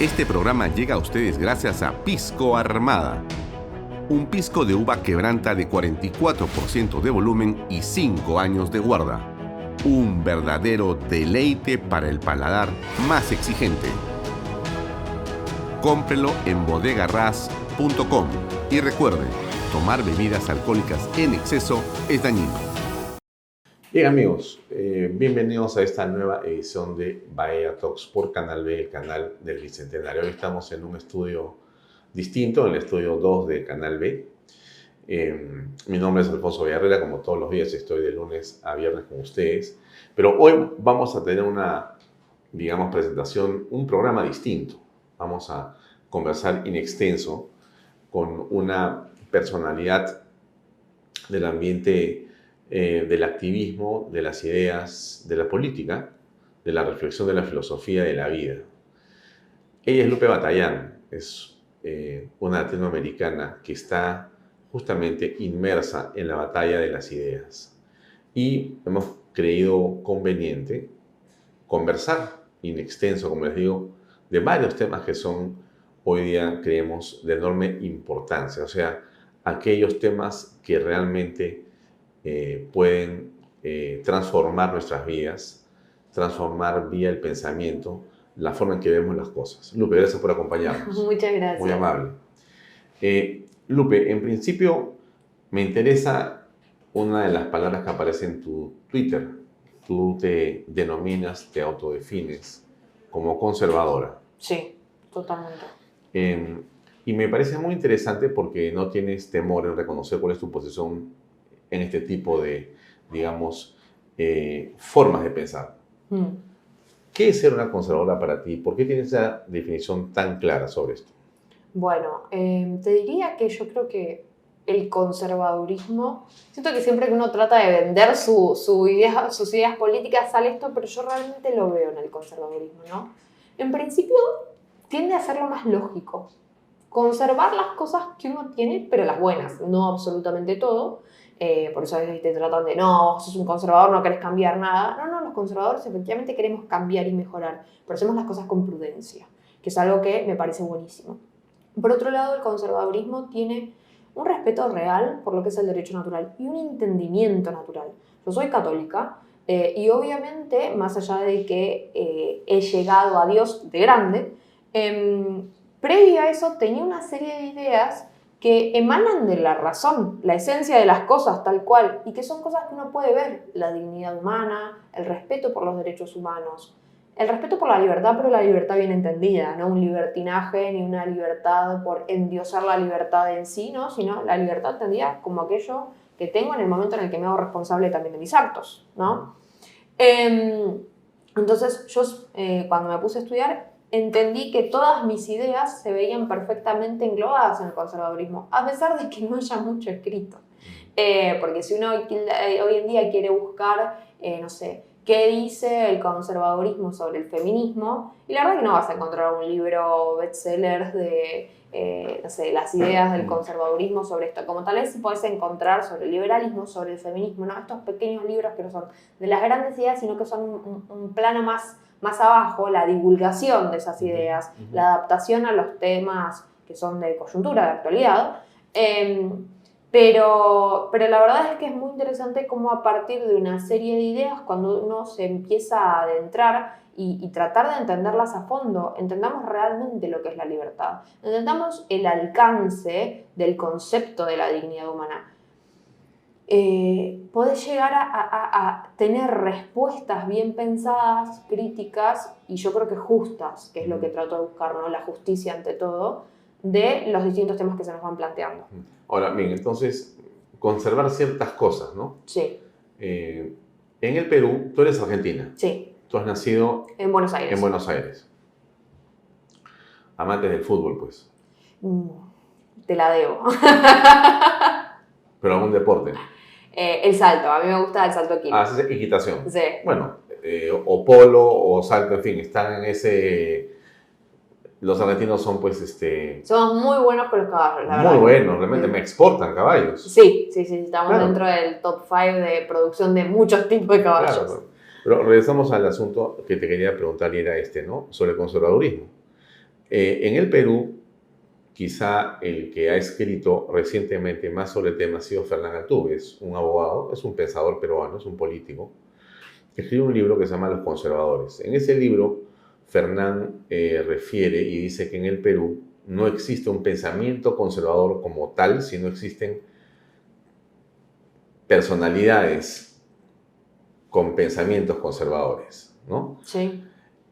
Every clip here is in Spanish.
Este programa llega a ustedes gracias a Pisco Armada. Un pisco de uva quebranta de 44% de volumen y 5 años de guarda. Un verdadero deleite para el paladar más exigente. Cómprelo en bodegarras.com y recuerde, tomar bebidas alcohólicas en exceso es dañino. Bien amigos, bienvenidos a esta nueva edición de Bahía Talks por Canal B, el canal del Bicentenario. Hoy estamos en un estudio distinto, en el estudio 2 de Canal B. Mi nombre es Alfonso Villarreal, como todos los días estoy de lunes a viernes con ustedes. Pero hoy vamos a tener una, presentación, un programa distinto. Vamos a conversar in extenso con una personalidad del ambiente del activismo, de las ideas, de la política, de la reflexión de la filosofía de la vida. Ella es Lupe Batallán, es una latinoamericana que está justamente inmersa en la batalla de las ideas. Y hemos creído conveniente conversar in extenso, como les digo, de varios temas que son hoy día, creemos, de enorme importancia. O sea, aquellos temas que realmente pueden transformar nuestras vidas, transformar vía el pensamiento, la forma en que vemos las cosas. Lupe, gracias por acompañarnos. Muchas gracias. Muy amable. Lupe, en principio me interesa una de las palabras que aparece en tu Twitter. Tú te denominas, te autodefines como conservadora. Sí, totalmente. Y me parece muy interesante porque no tienes temor en reconocer cuál es tu posición en este tipo de, formas de pensar. ¿Qué es ser una conservadora para ti? ¿Por qué tienes esa definición tan clara sobre esto? Bueno, te diría que yo creo que el conservadurismo, siento que siempre que uno trata de vender sus ideas políticas sale esto, pero yo realmente lo veo en el conservadurismo, ¿no? En principio tiende a ser lo más lógico. Conservar las cosas que uno tiene, pero las buenas, no absolutamente todo. Por eso a veces te tratan de, no, sos un conservador, no querés cambiar nada. No, los conservadores efectivamente queremos cambiar y mejorar, pero hacemos las cosas con prudencia, que es algo que me parece buenísimo. Por otro lado, el conservadurismo tiene un respeto real por lo que es el derecho natural y un entendimiento natural. Yo soy católica y obviamente, más allá de que he llegado a Dios de grande, previo a eso tenía una serie de ideas que emanan de la razón, la esencia de las cosas tal cual, y que son cosas que uno puede ver: la dignidad humana, el respeto por los derechos humanos, el respeto por la libertad, pero la libertad bien entendida, no un libertinaje ni una libertad por endiosar la libertad en sí, ¿no? Sino la libertad entendida como aquello que tengo en el momento en el que me hago responsable también de mis actos, ¿no? Entonces yo cuando me puse a estudiar entendí que todas mis ideas se veían perfectamente englobadas en el conservadurismo, a pesar de que no haya mucho escrito. Porque si uno hoy en día quiere buscar, no sé, qué dice el conservadurismo sobre el feminismo, y la verdad que no vas a encontrar un libro bestseller de, no sé, las ideas del conservadurismo sobre esto. Como tal vez sí podés encontrar sobre el liberalismo, sobre el feminismo, ¿no? Estos pequeños libros que no son de las grandes ideas, sino que son un plano más abajo, la divulgación de esas ideas, la adaptación a los temas que son de coyuntura, de actualidad. Pero la verdad es que es muy interesante cómo a partir de una serie de ideas, cuando uno se empieza a adentrar y tratar de entenderlas a fondo, entendamos realmente lo que es la libertad, entendamos el alcance del concepto de la dignidad humana. Podés llegar a tener respuestas bien pensadas, críticas y yo creo que justas, que es lo que trato de buscar, ¿no? La justicia ante todo, de los distintos temas que se nos van planteando. Ahora, bien, entonces, conservar ciertas cosas, ¿no? Sí. En el Perú, tú eres argentina. Sí. Tú has nacido en Buenos Aires. En Buenos Aires. Amantes del fútbol, pues. Te la debo. ¿Pero algún deporte? El salto, a mí me gusta el salto equino. Sí, equitación. Sí. Bueno, o polo o salto, en fin, están en ese... Los argentinos son, pues, Somos muy buenos con los caballos, la verdad. Muy buenos, realmente me exportan caballos. Sí, estamos dentro del top 5 de producción de muchos tipos de caballos. Claro. Pero regresamos al asunto que te quería preguntar y era ¿no? Sobre el conservadurismo. En el Perú, quizá el que ha escrito recientemente más sobre el tema ha sido Fernán Altuve. Es un abogado, es un pensador peruano, es un político, que escribe un libro que se llama Los Conservadores. En ese libro, Fernán refiere y dice que en el Perú no existe un pensamiento conservador como tal, sino existen personalidades con pensamientos conservadores, ¿no? Sí.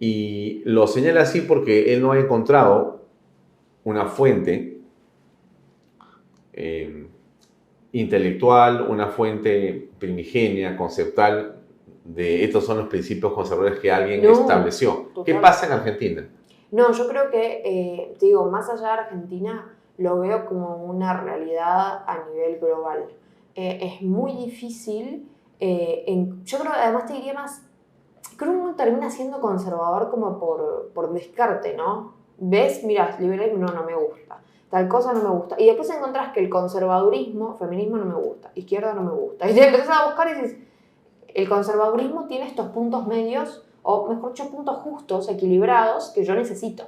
Y lo señala así porque él no ha encontrado una fuente intelectual, una fuente primigenia, conceptual, de estos son los principios conservadores que alguien estableció. Total. ¿Qué pasa en Argentina? No, yo creo que, te digo, más allá de Argentina, lo veo como una realidad a nivel global. Es muy difícil, yo creo, además te diría más, creo que uno termina siendo conservador como por descarte, ¿no? ¿Ves? Mira, liberalismo no me gusta, tal cosa no me gusta. Y después encontrás que el conservadurismo, feminismo no me gusta, izquierda no me gusta. Y te empezás a buscar y dices, el conservadurismo tiene estos puntos medios, o mejor dicho, puntos justos, equilibrados, que yo necesito.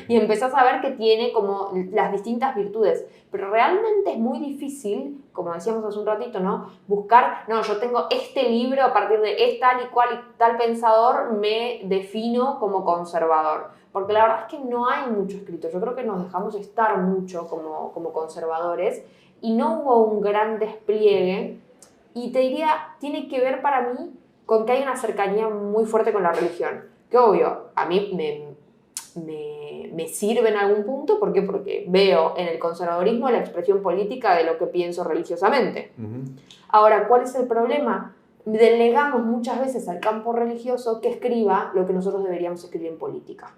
Y empezás a ver que tiene como las distintas virtudes. Pero realmente es muy difícil, como decíamos hace un ratito, ¿no? Buscar, no, yo tengo este libro, a partir de tal y cual y tal pensador, me defino como conservador. Porque la verdad es que no hay mucho escrito. Yo creo que nos dejamos estar mucho como conservadores y no hubo un gran despliegue. Y te diría, tiene que ver para mí con que hay una cercanía muy fuerte con la religión. Que obvio, a mí me sirve en algún punto. ¿Por qué? Porque veo en el conservadurismo la expresión política de lo que pienso religiosamente. Ahora, ¿cuál es el problema? Delegamos muchas veces al campo religioso que escriba lo que nosotros deberíamos escribir en política.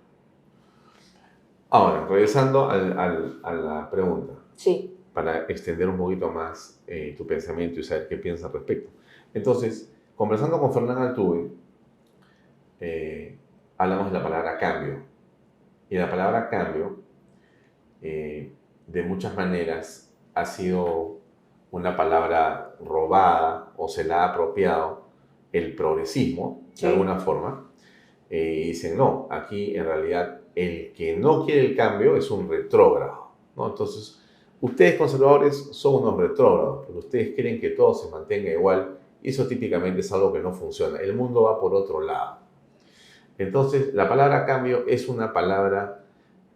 Ahora, regresando a la pregunta. Sí. Para extender un poquito más tu pensamiento y saber qué piensas al respecto. Entonces, conversando con Fernán Altuve, hablamos de la palabra cambio. Y la palabra cambio, de muchas maneras, ha sido una palabra robada o se la ha apropiado el progresismo, de alguna forma. Y dicen, no, aquí en realidad el que no quiere el cambio es un retrógrado, ¿no? Entonces, ustedes conservadores son unos retrógrados, porque ustedes quieren que todo se mantenga igual y eso típicamente es algo que no funciona. El mundo va por otro lado. Entonces, la palabra cambio es una palabra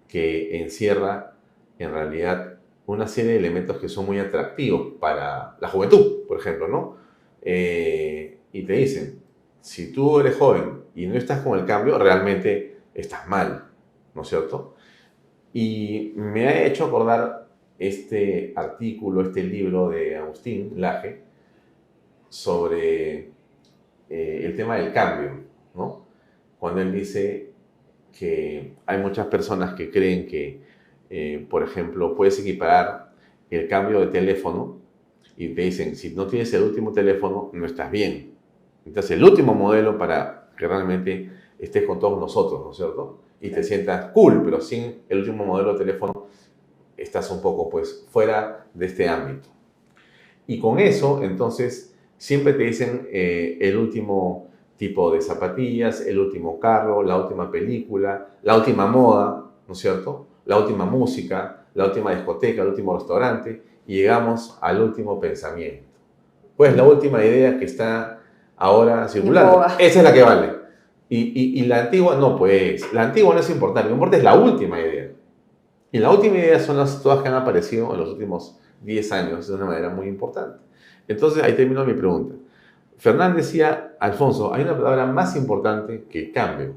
que encierra en realidad una serie de elementos que son muy atractivos para la juventud, por ejemplo, ¿no? Y te dicen, si tú eres joven y no estás con el cambio, realmente estás mal, ¿no es cierto? Y me ha hecho acordar este artículo, este libro de Agustín Laje sobre el tema del cambio, ¿no? Cuando él dice que hay muchas personas que creen que, por ejemplo, puedes equiparar el cambio de teléfono y te dicen, si no tienes el último teléfono, no estás bien. Entonces, el último modelo para que realmente estés con todos nosotros, ¿no es cierto? Y te sientas cool, pero sin el último modelo de teléfono estás un poco, pues, fuera de este ámbito. Y con eso, entonces, siempre te dicen el último tipo de zapatillas, el último carro, la última película, la última moda, ¿no es cierto? La última música, la última discoteca, el último restaurante, y llegamos al último pensamiento. Pues la última idea que está ahora circulando. Esa es la que vale. Y la antigua, no, pues, la antigua no es importante, lo que importa es la última idea. Y la última idea son las todas que han aparecido en los últimos 10 años de una manera muy importante. Entonces, ahí termino mi pregunta. Fernán decía, Alfonso, hay una palabra más importante que cambio.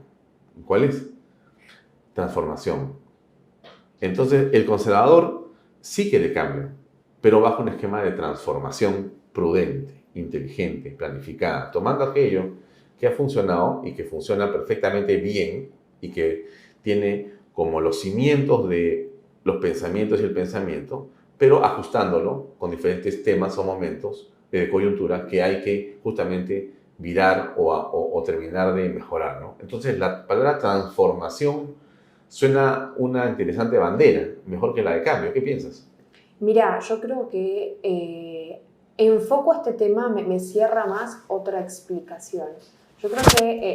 ¿Cuál es? Transformación. Entonces, el conservador sí quiere cambio, pero bajo un esquema de transformación prudente, inteligente, planificada, tomando aquello que ha funcionado y que funciona perfectamente bien y que tiene como los cimientos de los pensamientos y el pensamiento, pero ajustándolo con diferentes temas o momentos de coyuntura que hay que justamente virar o terminar de mejorar, ¿no? Entonces, la palabra transformación suena una interesante bandera, mejor que la de cambio. ¿Qué piensas? Mira, yo creo que enfoco este tema, me cierra más otra explicación. Yo creo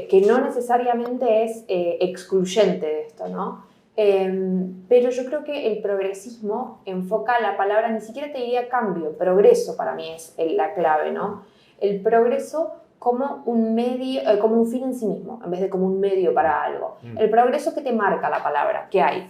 que no necesariamente es excluyente de esto, ¿no? Pero yo creo que el progresismo enfoca la palabra, ni siquiera te diría cambio, progreso para mí es la clave, ¿no? El progreso como un medio, como un fin en sí mismo, en vez de como un medio para algo. El progreso que te marca la palabra, que hay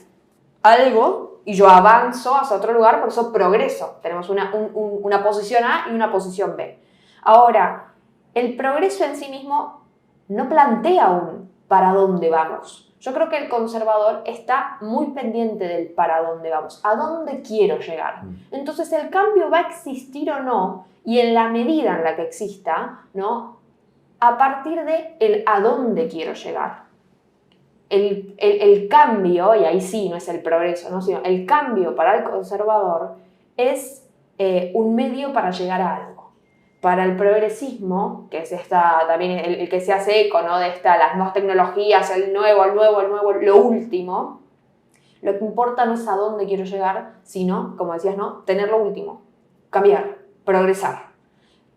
algo y yo avanzo hacia otro lugar, por eso progreso. Tenemos una posición A y una posición B. Ahora, el progreso en sí mismo no plantea un para dónde vamos. Yo creo que el conservador está muy pendiente del para dónde vamos, a dónde quiero llegar. Entonces el cambio va a existir o no, y en la medida en la que exista, ¿no? A partir de el a dónde quiero llegar. El cambio, y ahí sí no es el progreso, ¿no? Sino el cambio para el conservador es un medio para llegar a algo. Para el progresismo, que es también el que se hace eco, ¿no? De las nuevas tecnologías, el nuevo, lo último, lo que importa no es a dónde quiero llegar, sino, como decías, ¿no? Tener lo último, cambiar, progresar.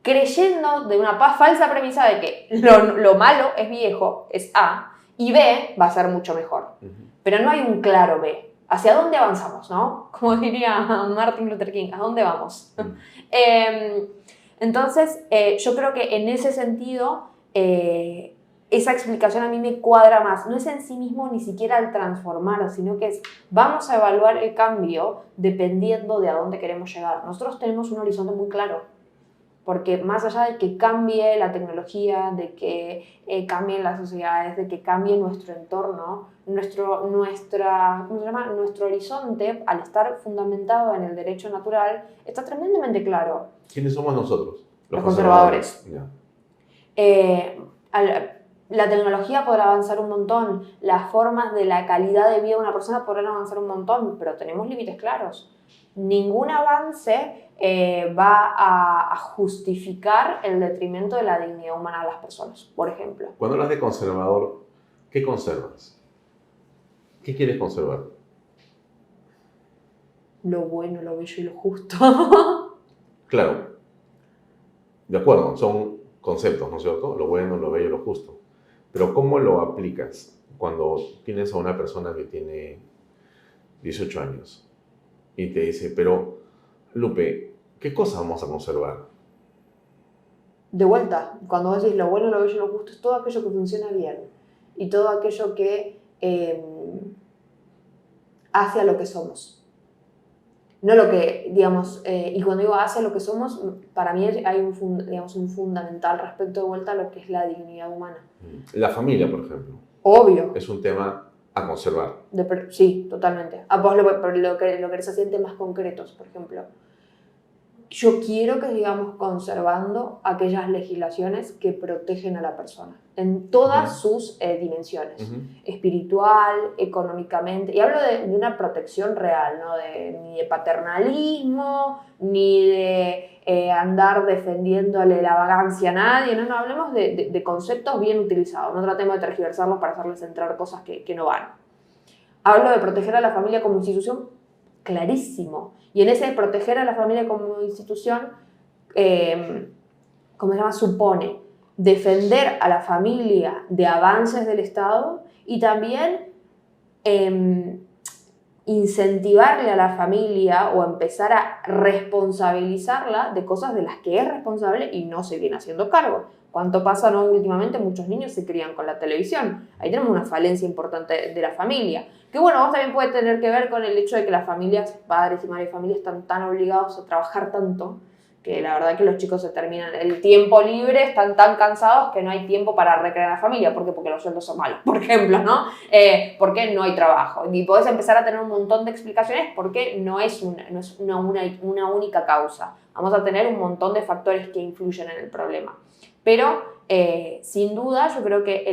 Creyendo de una falsa premisa de que lo malo es viejo, es A, y B va a ser mucho mejor. Pero no hay un claro B. ¿Hacia dónde avanzamos, no? Como diría Martin Luther King, ¿a dónde vamos? Entonces, yo creo que en ese sentido, esa explicación a mí me cuadra más. No es en sí mismo ni siquiera el transformar, sino que es, vamos a evaluar el cambio dependiendo de a dónde queremos llegar. Nosotros tenemos un horizonte muy claro. Porque más allá de que cambie la tecnología, de que cambien las sociedades, de que cambie nuestro entorno, nuestro horizonte, al estar fundamentado en el derecho natural, está tremendamente claro. ¿Quiénes somos nosotros? Los conservadores. La tecnología podrá avanzar un montón, las formas de la calidad de vida de una persona podrán avanzar un montón, pero tenemos límites claros. Ningún avance va a justificar el detrimento de la dignidad humana de las personas, por ejemplo. Cuando hablas de conservador, ¿qué conservas? ¿Qué quieres conservar? Lo bueno, lo bello y lo justo. Claro, de acuerdo, son conceptos, ¿no es cierto? Lo bueno, lo bello y lo justo. Pero ¿cómo lo aplicas cuando tienes a una persona que tiene 18 años y te dice, pero Lupe, ¿qué cosas vamos a conservar? De vuelta, cuando vos decís lo bueno, lo bello y lo justo, es todo aquello que funciona bien y todo aquello que hace a lo que somos. No lo que, digamos, y cuando digo hace a lo que somos, para mí hay un fundamental respecto de vuelta a lo que es la dignidad humana. La familia, por ejemplo. Obvio. Es un tema a conservar. Sí, totalmente. Vos lo querés hacer en temas concretos, por ejemplo. Yo quiero que sigamos conservando aquellas legislaciones que protegen a la persona en todas sus dimensiones, espiritual, económicamente, y hablo de una protección real, ¿no? Ni de paternalismo, ni de andar defendiéndole la vagancia a nadie, no hablemos de conceptos bien utilizados, no tratemos de tergiversarlos para hacerles entrar cosas que no van. Hablo de proteger a la familia como institución, clarísimo. Y en ese proteger a la familia como institución, ¿cómo se llama? Supone defender a la familia de avances del Estado y también incentivarle a la familia o empezar a responsabilizarla de cosas de las que es responsable y no se viene haciendo cargo. ¿Cuánto pasa, no? Últimamente muchos niños se crían con la televisión. Ahí tenemos una falencia importante de la familia. Que bueno, vos también puede tener que ver con el hecho de que las familias, padres y madres de familia, están tan obligados a trabajar tanto que la verdad que los chicos se terminan el tiempo libre, están tan cansados que no hay tiempo para recrear a la familia. ¿Por qué? Porque los sueldos son malos, por ejemplo, ¿no? Porque no hay trabajo. Y podés empezar a tener un montón de explicaciones porque no es una única causa. Vamos a tener un montón de factores que influyen en el problema. Pero, sin duda, yo creo que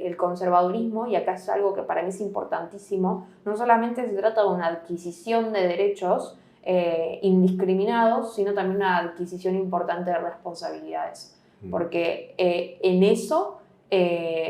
el conservadurismo, y acá es algo que para mí es importantísimo, no solamente se trata de una adquisición de derechos indiscriminados, sino también una adquisición importante de responsabilidades. Porque en eso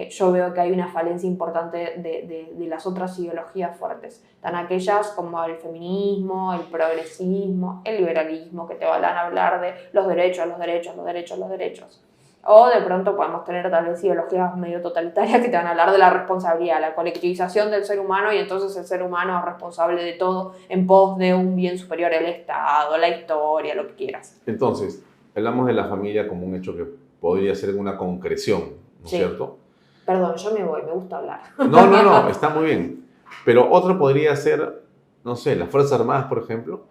yo veo que hay una falencia importante de las otras ideologías fuertes. Están aquellas como el feminismo, el progresismo, el liberalismo, que te van a hablar de los derechos, los derechos, los derechos, los derechos. O de pronto podemos tener tal vez ideologías medio totalitarias que te van a hablar de la responsabilidad, la colectivización del ser humano, y entonces el ser humano es responsable de todo en pos de un bien superior, el Estado, la historia, lo que quieras. Entonces, hablamos de la familia como un hecho que podría ser una concreción, ¿no es cierto? Perdón, yo me voy, me gusta hablar. No, está muy bien. Pero otro podría ser, no sé, las Fuerzas Armadas, por ejemplo.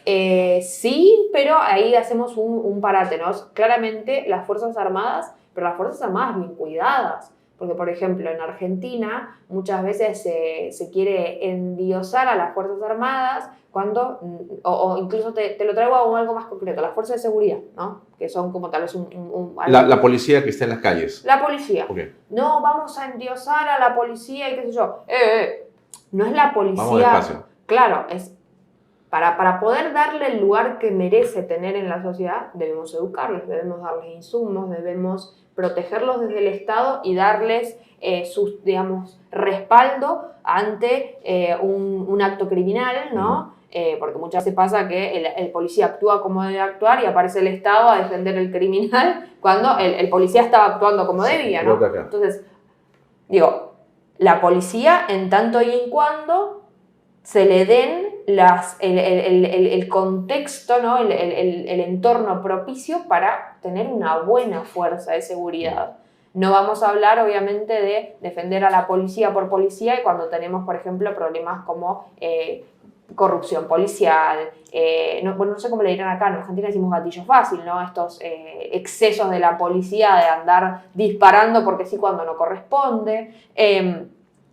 Sí, pero ahí hacemos un parate, ¿no? Claramente las Fuerzas Armadas, pero las Fuerzas Armadas bien cuidadas. Porque, por ejemplo, en Argentina muchas veces se quiere endiosar a las Fuerzas Armadas cuando, o incluso te lo traigo a algo más concreto, las Fuerzas de Seguridad, ¿no? Que son como tal vez La policía que está en las calles. La policía. Okay. No, vamos a endiosar a la policía y qué sé yo. No es la policía. Vamos despacio. Claro, es... Para poder darle el lugar que merece tener en la sociedad, debemos educarles, debemos darles insumos, debemos protegerlos desde el Estado y darles su, digamos, respaldo ante un acto criminal, ¿no? Porque muchas veces pasa que el policía actúa como debe actuar y aparece el Estado a defender el criminal cuando el policía estaba actuando como debía, ¿no? Entonces, digo, la policía, en tanto y en cuando se le den el contexto, ¿no? el entorno propicio para tener una buena fuerza de seguridad. No vamos a hablar, obviamente, de defender a la policía por policía y cuando tenemos, por ejemplo, problemas como corrupción policial, no sé cómo le dirán acá, en Argentina decimos gatillo fácil, ¿no? Estos excesos de la policía de andar disparando porque sí cuando no corresponde.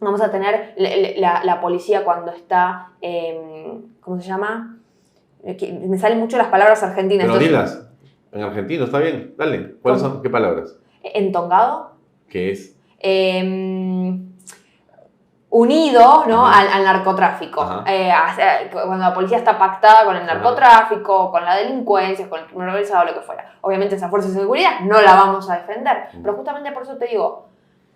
Vamos a tener la policía cuando está, ¿cómo se llama? Me salen mucho las palabras argentinas. Pero dilas, en argentino, está bien, dale. ¿Cuáles son? ¿Qué palabras? Entongado. ¿Qué es? Unido, ¿no? al narcotráfico. Cuando la policía está pactada con el narcotráfico, con la delincuencia, con el crimen organizado, lo que fuera. Obviamente esa fuerza de seguridad no la vamos a defender. Pero justamente por eso te digo,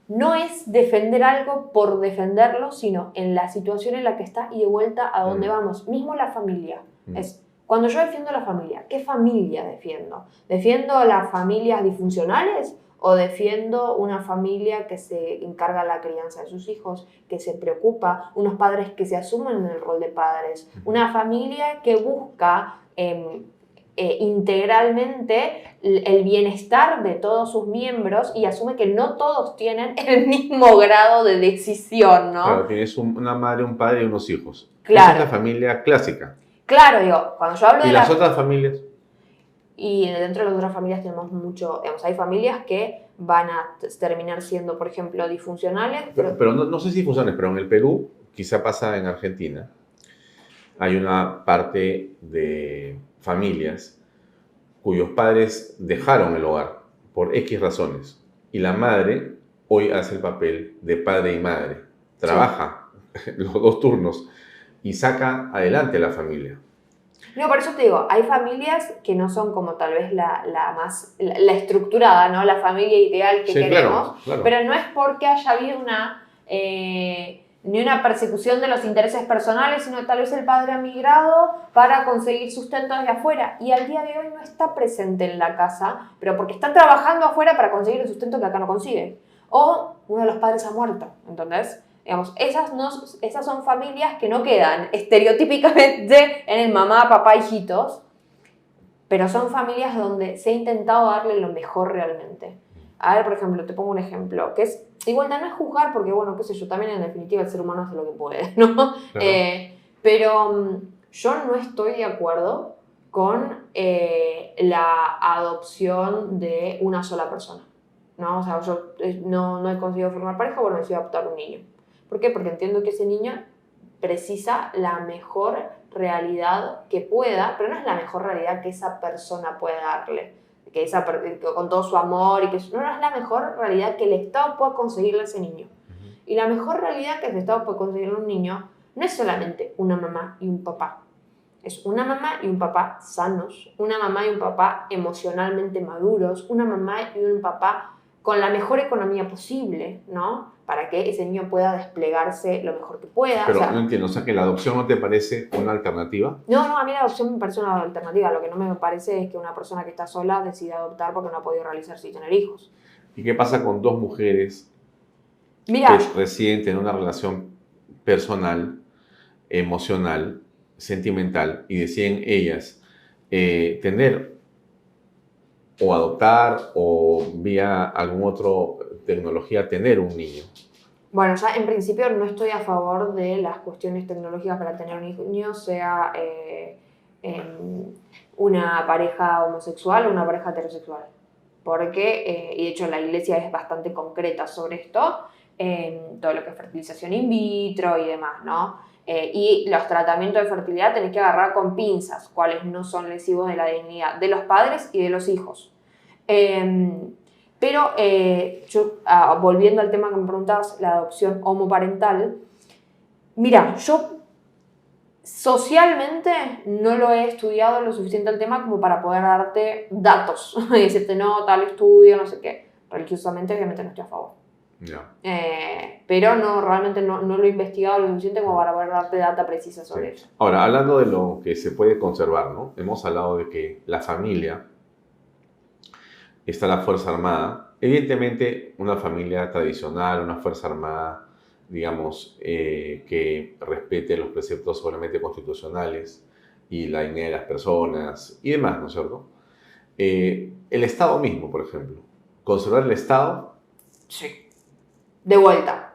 no es defender algo por defenderlo, sino en la situación en la que está y de vuelta a dónde vamos. Mismo la familia. Es, cuando yo defiendo la familia, ¿qué familia defiendo? ¿Defiendo las familias disfuncionales o defiendo una familia que se encarga de la crianza de sus hijos, que se preocupa, unos padres que se asumen en el rol de padres, una familia que busca integralmente el bienestar de todos sus miembros y asume que no todos tienen el mismo grado de decisión, ¿no? Claro, tienes una madre, un padre y unos hijos. Claro. Esa es la familia clásica. Claro, digo, cuando yo hablo de las otras familias? Y dentro de las otras familias tenemos mucho, digamos, hay familias que van a terminar siendo, por ejemplo, disfuncionales. Pero no sé si disfuncionales, pero en el Perú, quizá pasa en Argentina, hay una parte de familias cuyos padres dejaron el hogar por X razones y la madre hoy hace el papel de padre y madre, trabaja los dos turnos y saca adelante a la familia. No, por eso te digo, hay familias que no son como tal vez la estructurada, ¿no? La familia ideal que queremos, claro. Pero no es porque haya habido ni una persecución de los intereses personales, sino tal vez el padre ha migrado para conseguir sustento desde afuera y al día de hoy no está presente en la casa, pero porque está trabajando afuera para conseguir el sustento que acá no consigue. O uno de los padres ha muerto, ¿entendés? Digamos, esas son familias que no quedan estereotípicamente en el mamá, papá, hijitos, pero son familias donde se ha intentado darle lo mejor realmente. A ver, por ejemplo, te pongo un ejemplo, que es, igual no es juzgar, porque bueno, qué sé yo, también en definitiva el ser humano hace lo que puede, ¿no? Claro. Pero yo no estoy de acuerdo con la adopción de una sola persona, ¿no? O sea, yo no he conseguido formar pareja, bueno, decido adoptar un niño. ¿Por qué? Porque entiendo que ese niño precisa la mejor realidad que pueda, pero no es la mejor realidad que esa persona puede darle. Que con todo su amor y que no es la mejor realidad que el Estado pueda conseguirle a ese niño. Y la mejor realidad que el Estado puede conseguirle a un niño no es solamente una mamá y un papá. Es una mamá y un papá sanos, una mamá y un papá emocionalmente maduros, una mamá y un papá con la mejor economía posible, ¿no? Para que ese niño pueda desplegarse lo mejor que pueda. Pero o sea, no entiendo, o sea, que la adopción no te parece una alternativa. no, a mí la adopción me parece una alternativa. Lo que no me parece es que una persona que está sola decida adoptar porque no ha podido realizarse y tener hijos. ¿Y qué pasa con dos mujeres Mira, que deciden tener una relación personal, emocional, sentimental, y deciden ellas tener o adoptar o vía algún otro tecnología tener un niño? bueno, ya en principio no estoy a favor de las cuestiones tecnológicas para tener un niño, sea una pareja homosexual o una pareja heterosexual. Porque, y de hecho la iglesia es bastante concreta sobre esto, todo lo que es fertilización in vitro y demás, ¿no? Y los tratamientos de fertilidad tenés que agarrar con pinzas, cuáles no son lesivos de la dignidad de los padres y de los hijos. Pero volviendo al tema que me preguntabas, la adopción homoparental, mira, yo socialmente no lo he estudiado lo suficiente el tema como para poder darte datos y decirte no, tal estudio, no sé qué. Religiosamente obviamente no estoy a favor. Ya. Pero no, realmente no lo he investigado lo suficiente como para poder darte data precisa sobre eso. Ahora, hablando de lo que se puede conservar, ¿no? Hemos hablado de que la familia, está la Fuerza Armada. Evidentemente, una familia tradicional, una Fuerza Armada, digamos, que respete los preceptos obviamente constitucionales y la dignidad de las personas y demás, ¿no es cierto? El Estado mismo, por ejemplo. Conservar el Estado. Sí. De vuelta.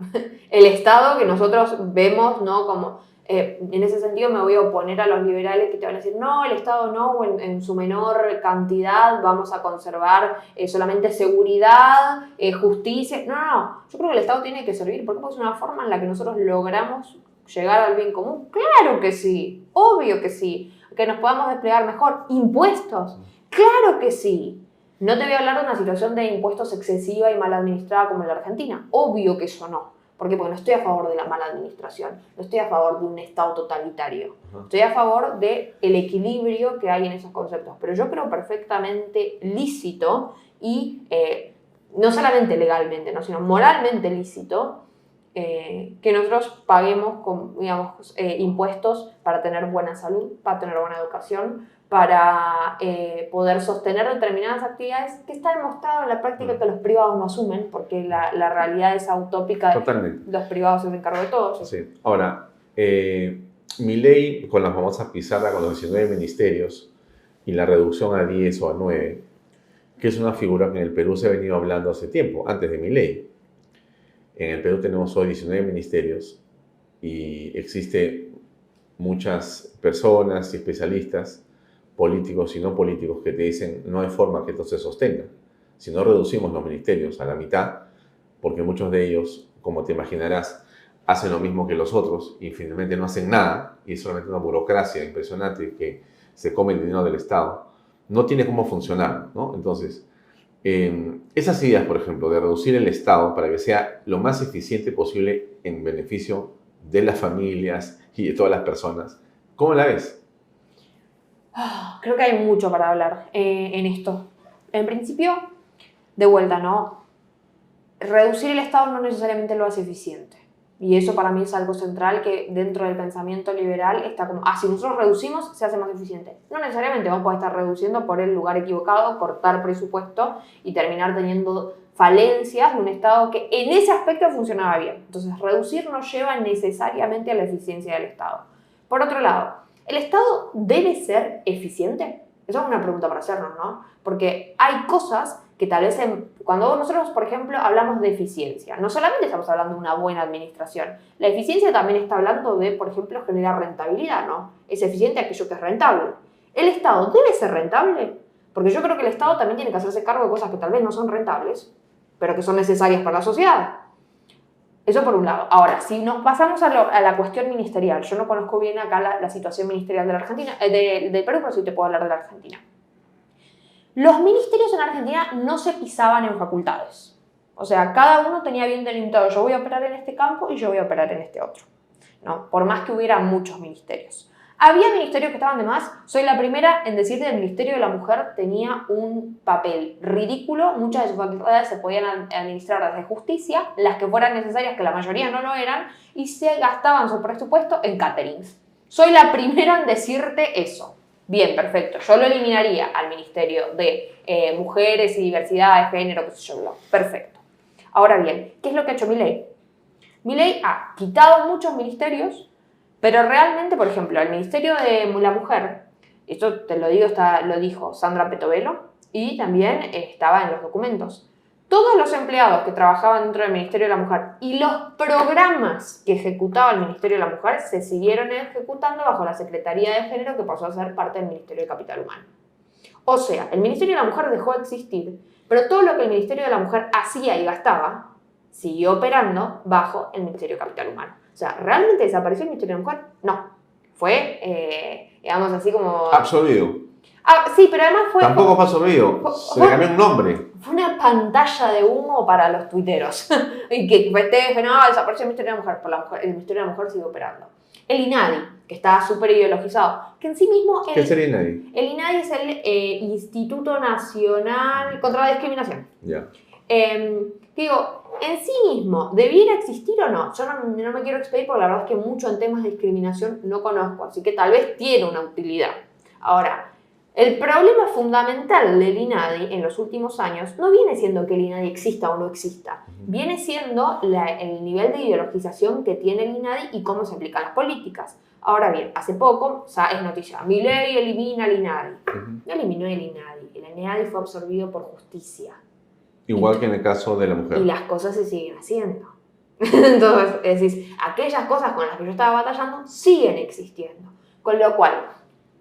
El Estado que nosotros vemos, ¿no? Como, en ese sentido me voy a oponer a los liberales que te van a decir, no, el Estado no, o en su menor cantidad vamos a conservar solamente seguridad, justicia. No. Yo creo que el Estado tiene que servir porque es una forma en la que nosotros logramos llegar al bien común. Claro que sí, obvio que sí. Que nos podamos desplegar mejor. Impuestos, claro que sí. No te voy a hablar de una situación de impuestos excesiva y mal administrada como en la Argentina. Obvio que eso no. ¿Por qué? Porque no estoy a favor de la mala administración. No estoy a favor de un Estado totalitario. Estoy a favor del equilibrio que hay en esos conceptos. Pero yo creo perfectamente lícito y no solamente legalmente, ¿no? Sino moralmente lícito que nosotros paguemos digamos, impuestos para tener buena salud, para tener buena educación, para poder sostener determinadas actividades que está demostrado en la práctica que los privados no asumen, porque la realidad esa utópica de los privados se hacen cargo de todo. Sí. Ahora, Milei con la famosa pizarra con los 19 ministerios y la reducción a 10 o a 9, que es una figura que en el Perú se ha venido hablando hace tiempo, antes de Milei. En el Perú tenemos hoy 19 ministerios y existe muchas personas y especialistas, políticos y no políticos, que te dicen no hay forma que esto se sostenga. Si no reducimos los ministerios a la mitad, porque muchos de ellos, como te imaginarás, hacen lo mismo que los otros y finalmente no hacen nada, y es solamente una burocracia impresionante que se come el dinero del Estado, no tiene cómo funcionar, ¿no? Entonces, esas ideas, por ejemplo, de reducir el Estado para que sea lo más eficiente posible en beneficio de las familias y de todas las personas, ¿cómo la ves? Creo que hay mucho para hablar en esto. En principio, de vuelta, ¿no? Reducir el Estado no necesariamente lo hace eficiente. Y eso para mí es algo central que dentro del pensamiento liberal está como, si nosotros reducimos, se hace más eficiente. No necesariamente vamos a estar reduciendo por el lugar equivocado, cortar presupuesto y terminar teniendo falencias de un Estado que en ese aspecto funcionaba bien. Entonces, reducir no lleva necesariamente a la eficiencia del Estado. Por otro lado, ¿el Estado debe ser eficiente? Esa es una pregunta para hacernos, ¿no? Porque hay cosas que tal vez cuando nosotros, por ejemplo, hablamos de eficiencia, no solamente estamos hablando de una buena administración, la eficiencia también está hablando de, por ejemplo, generar rentabilidad, ¿no? Es eficiente aquello que es rentable. ¿El Estado debe ser rentable? Porque yo creo que el Estado también tiene que hacerse cargo de cosas que tal vez no son rentables, pero que son necesarias para la sociedad. Eso por un lado. Ahora, si nos pasamos a la cuestión ministerial, yo no conozco bien acá la situación ministerial de la Argentina, del Perú, pero sí te puedo hablar de la Argentina. Los ministerios en Argentina no se pisaban en facultades. O sea, cada uno tenía bien delimitado, yo voy a operar en este campo y yo voy a operar en este otro, ¿no? Por más que hubiera muchos ministerios. ¿Había ministerios que estaban de más? Soy la primera en decir que el Ministerio de la Mujer tenía un papel ridículo. Muchas de sus facultades se podían administrar desde justicia, las que fueran necesarias, que la mayoría no lo eran, y se gastaban su presupuesto en caterings. Soy la primera en decirte eso. Bien, perfecto. Yo lo eliminaría al Ministerio de Mujeres y Diversidad de Género, qué sé yo. Perfecto. Ahora bien, ¿qué es lo que ha hecho Milei? Milei ha quitado muchos ministerios, pero realmente, por ejemplo, el Ministerio de la Mujer, esto te lo digo, lo dijo Sandra Petovelo y también estaba en los documentos. Todos los empleados que trabajaban dentro del Ministerio de la Mujer y los programas que ejecutaba el Ministerio de la Mujer se siguieron ejecutando bajo la Secretaría de Género, que pasó a ser parte del Ministerio de Capital Humano. O sea, el Ministerio de la Mujer dejó de existir, pero todo lo que el Ministerio de la Mujer hacía y gastaba siguió operando bajo el Ministerio de Capital Humano. O sea, ¿realmente desapareció el Ministerio de la Mujer? No. Fue, digamos así como... Absorbido. Sí, pero además fue... Tampoco fue absorbido. Se le cambió un nombre. Fue una pantalla de humo para los tuiteros. Y que festejen, no, desapareció el Ministerio de la Mujer. El Ministerio de la Mujer sigue operando. El INADI, que está súper ideologizado, que en sí mismo... ¿Qué es el INADI? El INADI es el Instituto Nacional contra la Discriminación. Ya. Digo, en sí mismo, ¿debiera existir o no? Yo no me quiero expedir porque la verdad es que mucho en temas de discriminación no conozco, así que tal vez tiene una utilidad. Ahora, el problema fundamental del INADI en los últimos años no viene siendo que el INADI exista o no exista, viene siendo el nivel de ideologización que tiene el INADI y cómo se aplican las políticas. Ahora bien, hace poco, o sea, es noticia, Milei elimina el INADI. No eliminó el INADI, el INADI fue absorbido por justicia. Igual que en el caso de la mujer. Y las cosas se siguen haciendo. Entonces, es decir, aquellas cosas con las que yo estaba batallando siguen existiendo. Con lo cual,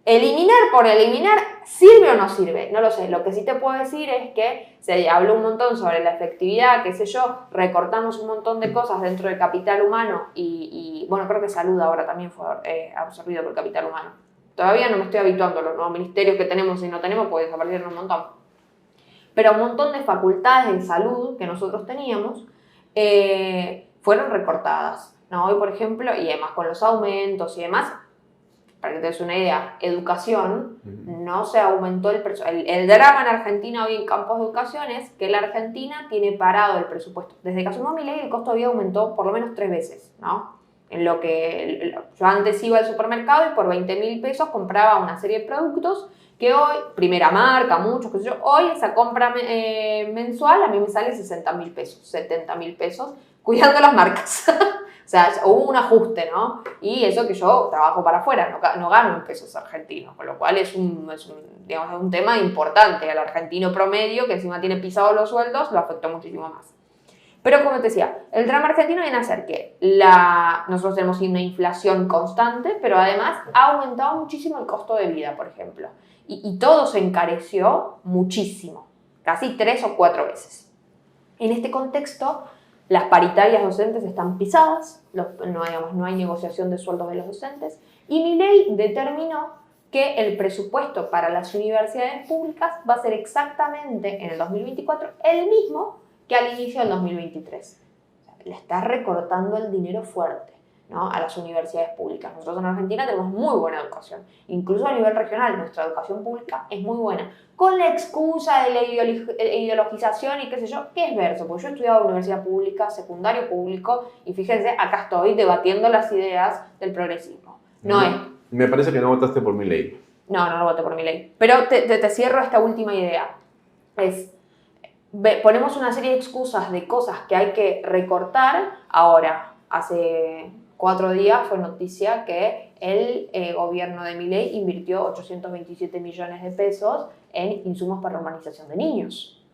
eliminar por eliminar, ¿sirve o no sirve? No lo sé. Lo que sí te puedo decir es que se habló un montón sobre la efectividad, qué sé yo, recortamos un montón de cosas dentro del capital humano y bueno, creo que salud ahora también fue absorbido por el capital humano. Todavía no me estoy habituando a los nuevos ministerios que tenemos y no tenemos, porque desaparecieron un montón. Pero un montón de facultades de salud que nosotros teníamos fueron recortadas, ¿no? Hoy, por ejemplo, y además con los aumentos y demás, para que te des una idea, educación, no se aumentó el presupuesto. El drama en Argentina hoy en campos de educación es que la Argentina tiene parado el presupuesto. Desde que asumió Milei el costo de vida aumentó por lo menos 3 veces, ¿no? En lo que yo antes iba al supermercado y por 20.000 pesos compraba una serie de productos que hoy, primera marca, muchos, qué sé yo, hoy esa compra mensual a mí me sale 60.000 pesos, 70.000 pesos, cuidando las marcas. O sea, hubo un ajuste, ¿no? Y eso que yo trabajo para afuera, no gano en pesos argentinos, con lo cual es un tema importante. Al argentino promedio, que encima tiene pisados los sueldos, lo afectó muchísimo más. Pero como te decía, el drama argentino viene a ser que nosotros tenemos una inflación constante, pero además ha aumentado muchísimo el costo de vida, por ejemplo. Y todo se encareció muchísimo, casi 3 o 4 veces. En este contexto, las paritarias docentes están pisadas, no hay negociación de sueldos de los docentes, y Milei determinó que el presupuesto para las universidades públicas va a ser exactamente en el 2024 el mismo que al inicio del 2023. O sea, le está recortando el dinero fuerte, ¿no?, a las universidades públicas. Nosotros en Argentina tenemos muy buena educación, incluso a nivel regional nuestra educación pública es muy buena, con la excusa de la ideologización y qué sé yo, que es verso, porque yo he estudiado universidad pública, secundario público, y fíjense, acá estoy debatiendo las ideas del progresismo. Me parece que no votaste por Milei. No voté por Milei. Pero te cierro esta última idea. Ponemos una serie de excusas de cosas que hay que recortar. Ahora, hace 4 días fue noticia que el gobierno de Milei invirtió 827 millones de pesos en insumos para la humanización de niños.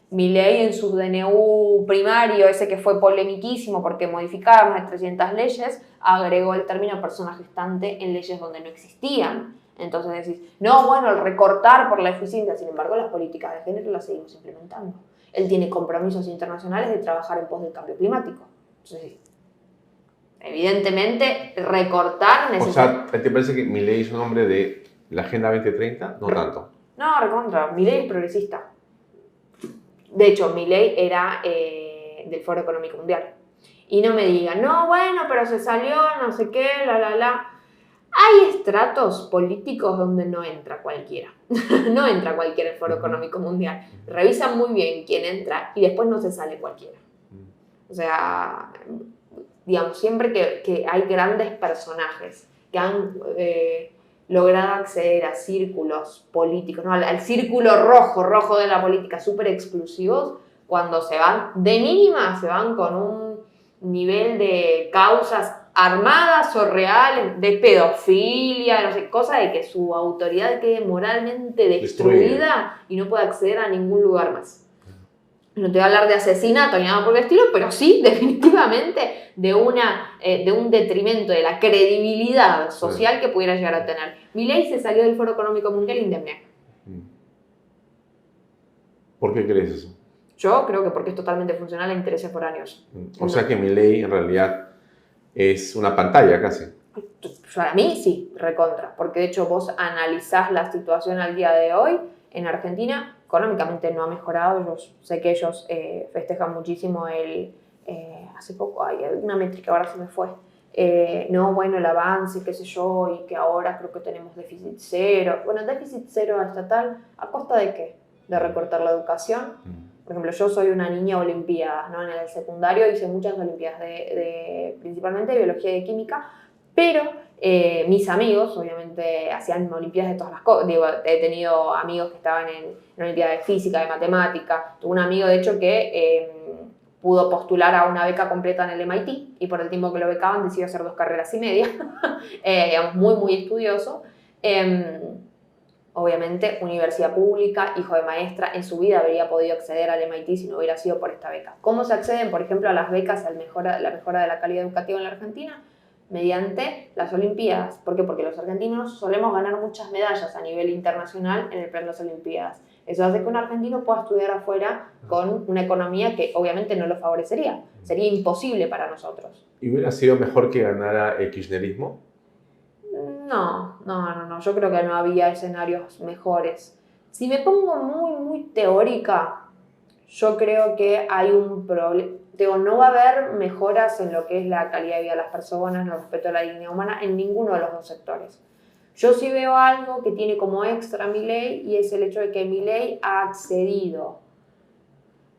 Milei en su DNU primario, ese que fue polemiquísimo porque modificaba más de 300 leyes, agregó el término persona gestante en leyes donde no existían. Entonces decís, no, bueno, el recortar por la eficiencia, sin embargo las políticas de género las seguimos implementando. Él tiene compromisos internacionales de trabajar en pos del cambio climático. Entonces, evidentemente, recortar necesita... O sea, ¿te parece que Milei es un hombre de la Agenda 2030? No tanto. No, recontra. Milei es progresista. De hecho, Milei era del Foro Económico Mundial. Y no me digan, no, bueno, pero se salió, no sé qué, Hay estratos políticos donde no entra cualquiera. No entra cualquiera el Foro Económico Mundial. Revisan muy bien quién entra y después no se sale cualquiera. O sea, digamos, siempre que hay grandes personajes que han logrado acceder a círculos políticos, ¿no? al círculo rojo de la política, súper exclusivos, cuando se van, de mínima, se van con un nivel de causas armadas o reales, de pedofilia, no sé, cosa de que su autoridad quede moralmente destruida y no pueda acceder a ningún lugar más. No te voy a hablar de asesinato ni nada por el estilo, pero sí, definitivamente, de un detrimento de la credibilidad social que pudiera llegar a tener. Milei se salió del Foro Económico Mundial indemne. ¿Por qué crees eso? Yo creo que porque es totalmente funcional a intereses foráneos. O sea que Milei en realidad es una pantalla casi. Para mí sí, recontra, porque de hecho vos analizás la situación al día de hoy en Argentina, económicamente no ha mejorado. Yo sé que ellos festejan muchísimo hace poco hay una métrica, ahora se me fue, el avance, qué sé yo, y que ahora creo que tenemos déficit cero. Bueno, déficit cero estatal, ¿a costa de qué? De recortar la educación. Por ejemplo, yo soy una niña olimpiada, ¿no? En el secundario hice muchas olimpiadas principalmente de biología y de química, pero mis amigos, obviamente, hacían olimpiadas de todas las cosas. Digo, he tenido amigos que estaban en olimpiadas de física, de matemática. Tuve un amigo, de hecho, que pudo postular a una beca completa en el MIT y por el tiempo que lo becaban decidió hacer 2 carreras y media. Digamos, muy estudioso. Obviamente, universidad pública, hijo de maestra, en su vida habría podido acceder al MIT si no hubiera sido por esta beca. ¿Cómo se acceden, por ejemplo, a las becas, a la mejora de la calidad educativa en la Argentina? Mediante las Olimpiadas. ¿Por qué? Porque los argentinos solemos ganar muchas medallas a nivel internacional en el plan de las Olimpiadas. Eso hace que un argentino pueda estudiar afuera con una economía que obviamente no lo favorecería. Sería imposible para nosotros. ¿Y hubiera sido mejor que ganara el kirchnerismo? No. Yo creo que no había escenarios mejores. Si me pongo muy teórica, yo creo que hay un problema. No va a haber mejoras en lo que es la calidad de vida de las personas, en el respeto a la dignidad humana, en ninguno de los dos sectores. Yo sí veo algo que tiene como extra Milei, y es el hecho de que Milei ha accedido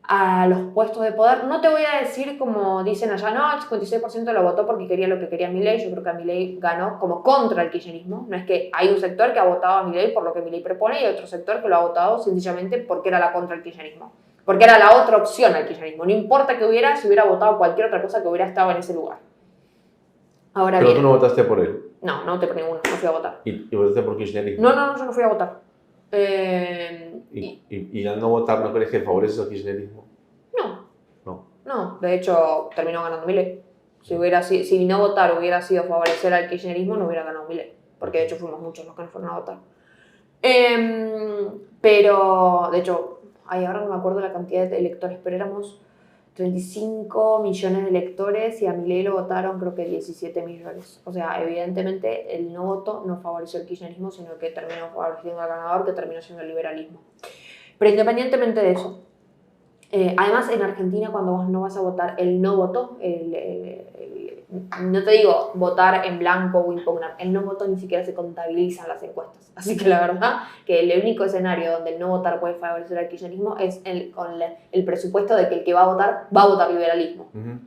a los puestos de poder. No te voy a decir como dicen allá, no, el 56% lo votó porque quería lo que quería Milei. Yo creo que Milei ganó como contra el kirchnerismo. No es que hay un sector que ha votado a Milei por lo que Milei propone y otro sector que lo ha votado sencillamente porque era la contra el kirchnerismo. Porque era la otra opción al kirchnerismo. No importa que hubiera, si hubiera votado cualquier otra cosa que hubiera estado en ese lugar. Ahora ¿Pero bien, tú no votaste por él? No voté por ninguno, no fui a votar. ¿Y votaste por kirchnerismo? No, yo no fui a votar. ¿Y al no votar no crees que favoreces al kirchnerismo? No, de hecho terminó ganando Milei. Si no votar hubiera sido favorecer al kirchnerismo, no hubiera ganado Milei. Porque de hecho fuimos muchos los que no fueron a votar. Pero, de hecho, ahora no me acuerdo la cantidad de electores, pero éramos 35 millones de electores y a Milei lo votaron creo que 17 millones. O sea, evidentemente el no voto no favoreció el kirchnerismo, sino que terminó favoreciendo al ganador, que terminó siendo el liberalismo. Pero independientemente de eso, además en Argentina cuando vos no vas a votar, el no voto, no te digo votar en blanco o impugnar, el no voto ni siquiera se contabiliza en las encuestas. Así que la verdad que el único escenario donde el no votar puede favorecer al kirchnerismo es con el presupuesto de que el que va a votar liberalismo. Uh-huh.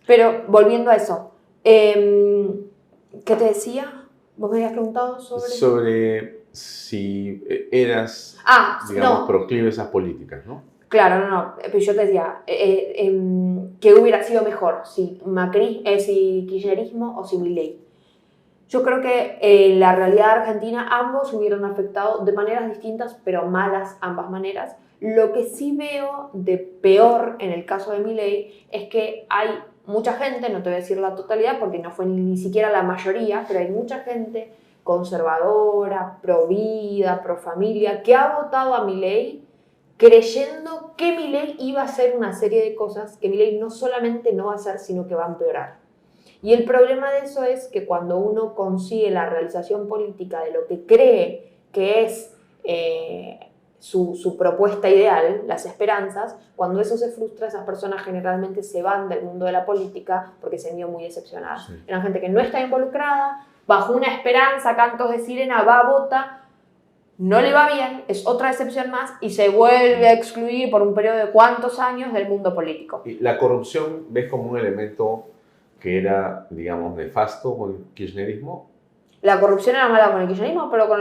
Pero volviendo a eso, ¿qué te decía? ¿Vos me habías preguntado sobre si eras, proclive a esas políticas, ¿no? Claro, no. Pero yo te decía, ¿qué hubiera sido mejor? Si kirchnerismo o si Milei. Yo creo que en la realidad argentina ambos hubieran afectado de maneras distintas, pero malas ambas maneras. Lo que sí veo de peor en el caso de Milei es que hay mucha gente, no te voy a decir la totalidad porque no fue ni siquiera la mayoría, pero hay mucha gente conservadora, pro vida, pro familia, que ha votado a Milei creyendo que Milei iba a hacer una serie de cosas que Milei no solamente no va a hacer, sino que va a empeorar. Y el problema de eso es que cuando uno consigue la realización política de lo que cree que es su propuesta ideal, las esperanzas, cuando eso se frustra, esas personas generalmente se van del mundo de la política porque se han ido muy decepcionadas. Sí. Eran gente que no está involucrada, bajo una esperanza, cantos de sirena, va a vota, no le va bien, es otra excepción más y se vuelve a excluir por un periodo de cuántos años del mundo político. ¿Y la corrupción ves como un elemento que era, digamos, nefasto con el kirchnerismo? La corrupción era mala con el kirchnerismo, pero con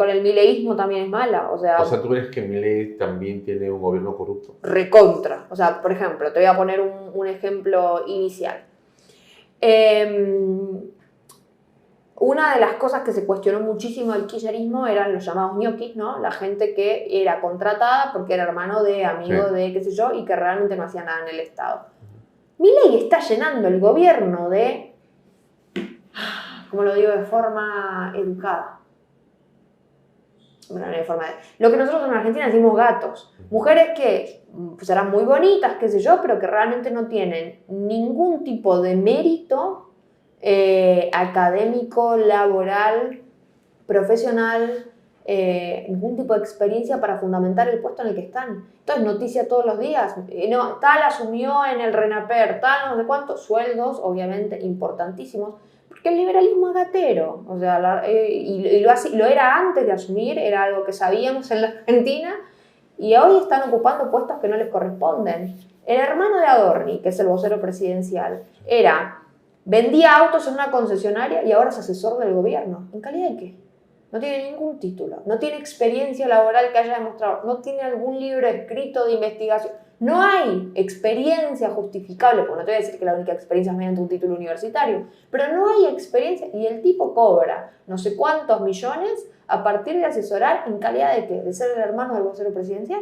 el mileísmo también es mala. O sea, ¿tú crees que Milei también tiene un gobierno corrupto? Recontra. O sea, por ejemplo, te voy a poner un ejemplo inicial. Una de las cosas que se cuestionó muchísimo del kirchnerismo eran los llamados ñoquis, ¿no? La gente que era contratada porque era hermano de, amigo de, qué sé yo, y que realmente no hacía nada en el Estado. Milei está llenando el gobierno de, como lo digo de forma educada, bueno, de forma lo que nosotros en Argentina decimos gatos, mujeres que serán muy bonitas, qué sé yo, pero que realmente no tienen ningún tipo de mérito académico, laboral, profesional, ningún tipo de experiencia para fundamentar el puesto en el que están. Entonces, noticia todos los días. No, tal asumió en el RENAPER, tal no sé cuántos sueldos, obviamente importantísimos, porque el liberalismo es gatero. O sea, lo era antes de asumir, era algo que sabíamos en la Argentina, y hoy están ocupando puestos que no les corresponden. El hermano de Adorni, que es el vocero presidencial, vendía autos en una concesionaria y ahora es asesor del gobierno. ¿En calidad de qué? No tiene ningún título, no tiene experiencia laboral que haya demostrado, no tiene algún libro escrito de investigación. No hay experiencia justificable, porque no te voy a decir que la única experiencia es mediante un título universitario, pero no hay experiencia y el tipo cobra no sé cuántos millones a partir de asesorar en calidad de qué, de ser el hermano del vocero presidencial.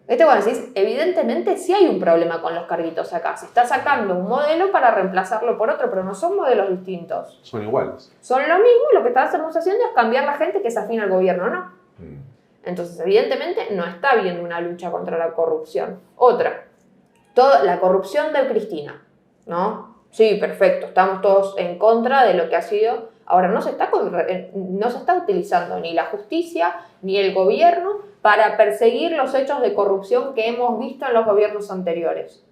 Bueno, sí, evidentemente sí hay un problema con los carguitos acá. Se está sacando un modelo para reemplazarlo por otro, pero no son modelos distintos. Son iguales. Son lo mismo, lo que estamos haciendo es cambiar la gente que se afina al gobierno, ¿no? Entonces, evidentemente, no está habiendo una lucha contra la corrupción. Otra, la corrupción de Cristina, ¿no? Sí, perfecto, estamos todos en contra de lo que ha sido. Ahora, no se está utilizando ni la justicia ni el gobierno para perseguir los hechos de corrupción que hemos visto en los gobiernos anteriores.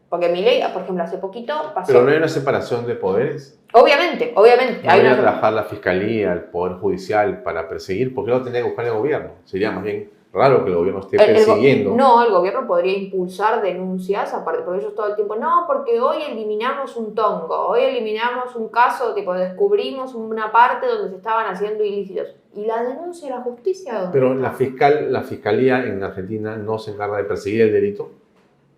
Porque Milei, por ejemplo, hace poquito pasó... ¿Pero no hay una separación de poderes? Obviamente. ¿No debería trabajar la Fiscalía, el Poder Judicial para perseguir? ¿Por qué lo tendría que buscar el gobierno? Sería más bien raro que el gobierno esté persiguiendo. No, el gobierno podría impulsar denuncias, aparte, porque ellos todo el tiempo, no, porque hoy eliminamos un tongo, hoy eliminamos un caso, descubrimos una parte donde se estaban haciendo ilícitos. ¿Y la denuncia de la justicia? Pero la Fiscalía en Argentina no se encarga de perseguir el delito.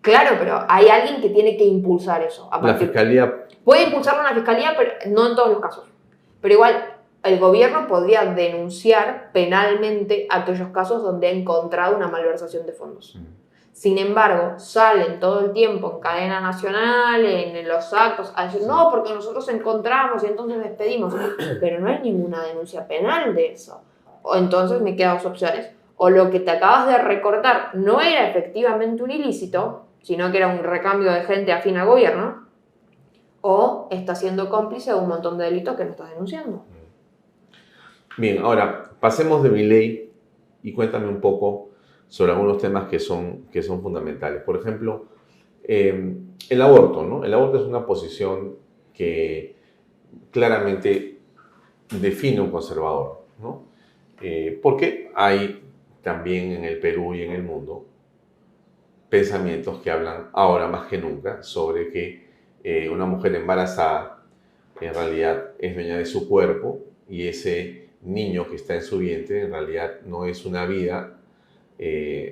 Claro, pero hay alguien que tiene que impulsar eso. La Fiscalía... Puede impulsarlo una Fiscalía, pero no en todos los casos. Pero igual, el gobierno podría denunciar penalmente aquellos casos donde ha encontrado una malversación de fondos. Sin embargo, salen todo el tiempo en cadena nacional, en los actos, a decir, no, porque nosotros encontramos y entonces despedimos. Pero no hay ninguna denuncia penal de eso. O entonces me quedan dos opciones. O lo que te acabas de recordar no era efectivamente un ilícito, sino que era un recambio de gente afín al gobierno, o estás siendo cómplice de un montón de delitos que no estás denunciando. Bien, ahora pasemos de Milei y cuéntame un poco sobre algunos temas que son fundamentales. Por ejemplo, el aborto, ¿no? El aborto es una posición que claramente define un conservador, ¿no? Porque hay también en el Perú y en el mundo pensamientos que hablan ahora más que nunca sobre que una mujer embarazada en realidad es dueña de su cuerpo y ese niño que está en su vientre en realidad no es una vida,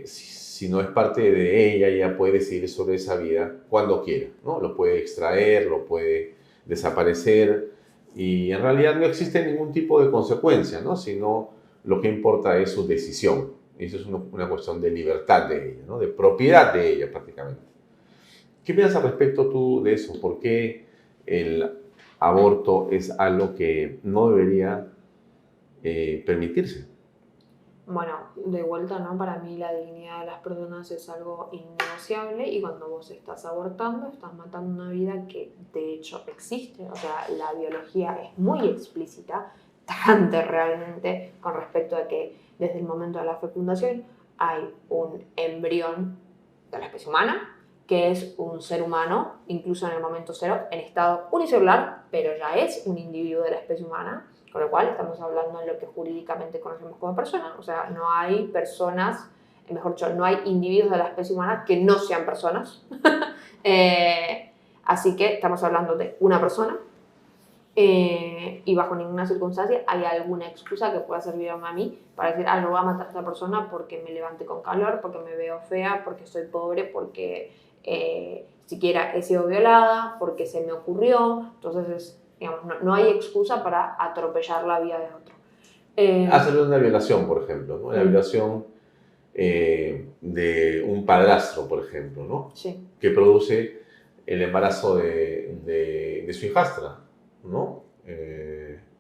sino es parte de ella. Ella puede decidir sobre esa vida cuando quiera, ¿no? Lo puede extraer, lo puede desaparecer y en realidad no existe ningún tipo de consecuencia, ¿no? Sino lo que importa es su decisión. Eso es una cuestión de libertad de ella, ¿no? De propiedad de ella prácticamente. ¿Qué piensas al respecto tú de eso? ¿Por qué el aborto es algo que no debería permitirse? Bueno, de vuelta, ¿no? Para mí la dignidad de las personas es algo innegociable y cuando vos estás abortando, estás matando una vida que de hecho existe. O sea, la biología es muy explícita, tajante realmente, con respecto a que desde el momento de la fecundación hay un embrión de la especie humana que es un ser humano, incluso en el momento cero, en estado unicelular, pero ya es un individuo de la especie humana, con lo cual estamos hablando de lo que jurídicamente conocemos como persona, o sea, no hay personas, mejor dicho, no hay individuos de la especie humana que no sean personas. Así que estamos hablando de una persona y bajo ninguna circunstancia hay alguna excusa que pueda servirme a mí para decir, no voy a matar a esta persona porque me levanté con calor, porque me veo fea, porque soy pobre, porque siquiera he sido violada, porque se me ocurrió. Entonces, digamos, no hay excusa para atropellar la vida de otro. Hacerle una violación, por ejemplo, ¿no? La violación de un padrastro, por ejemplo, ¿no? Sí. Que produce el embarazo de su hijastra, ¿no?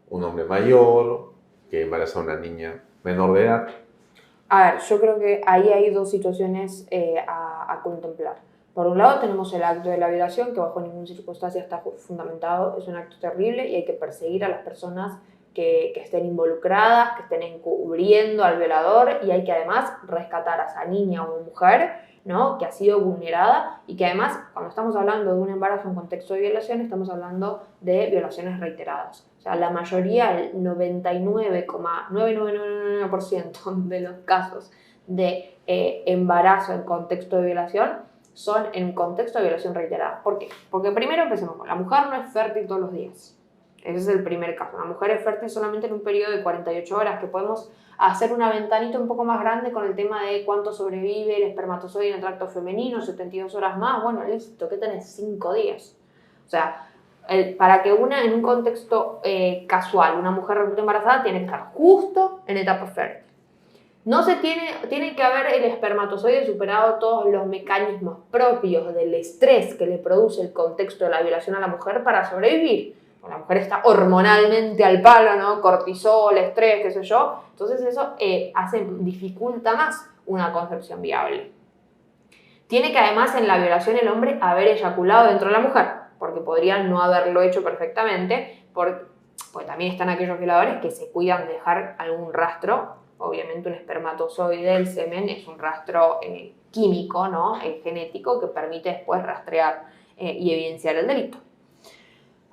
Un hombre mayor que embaraza a una niña menor de edad. A ver, yo creo que ahí hay dos situaciones a contemplar. Por un lado tenemos el acto de la violación, que bajo ninguna circunstancia está fundamentado, es un acto terrible y hay que perseguir a las personas que estén involucradas, que estén encubriendo al violador, y hay que además rescatar a esa niña o mujer, ¿no?, que ha sido vulnerada, y que además, cuando estamos hablando de un embarazo en contexto de violación, estamos hablando de violaciones reiteradas. O sea, la mayoría, el 99,9999% de los casos de embarazo en contexto de violación son en contexto de violación reiterada. ¿Por qué? Porque primero empecemos con, la mujer no es fértil todos los días. Ese es el primer caso. La mujer es fértil solamente en un periodo de 48 horas, que podemos hacer una ventanita un poco más grande con el tema de cuánto sobrevive el espermatozoide en el tracto femenino, 72 horas más. Bueno, listo, ¿qué tenés? 5 días. O sea, para que en un contexto casual, una mujer resulte embarazada, tiene que estar justo en etapa fértil. No tiene que haber el espermatozoide superado todos los mecanismos propios del estrés que le produce el contexto de la violación a la mujer para sobrevivir. La mujer está hormonalmente al palo, ¿no? Cortisol, estrés, qué sé yo. Entonces eso dificulta más una concepción viable. Tiene que además en la violación el hombre haber eyaculado dentro de la mujer, porque podría no haberlo hecho perfectamente, pues también están aquellos violadores que se cuidan de dejar algún rastro. Obviamente un espermatozoide del semen es un rastro químico, ¿no? Genético, que permite después rastrear y evidenciar el delito.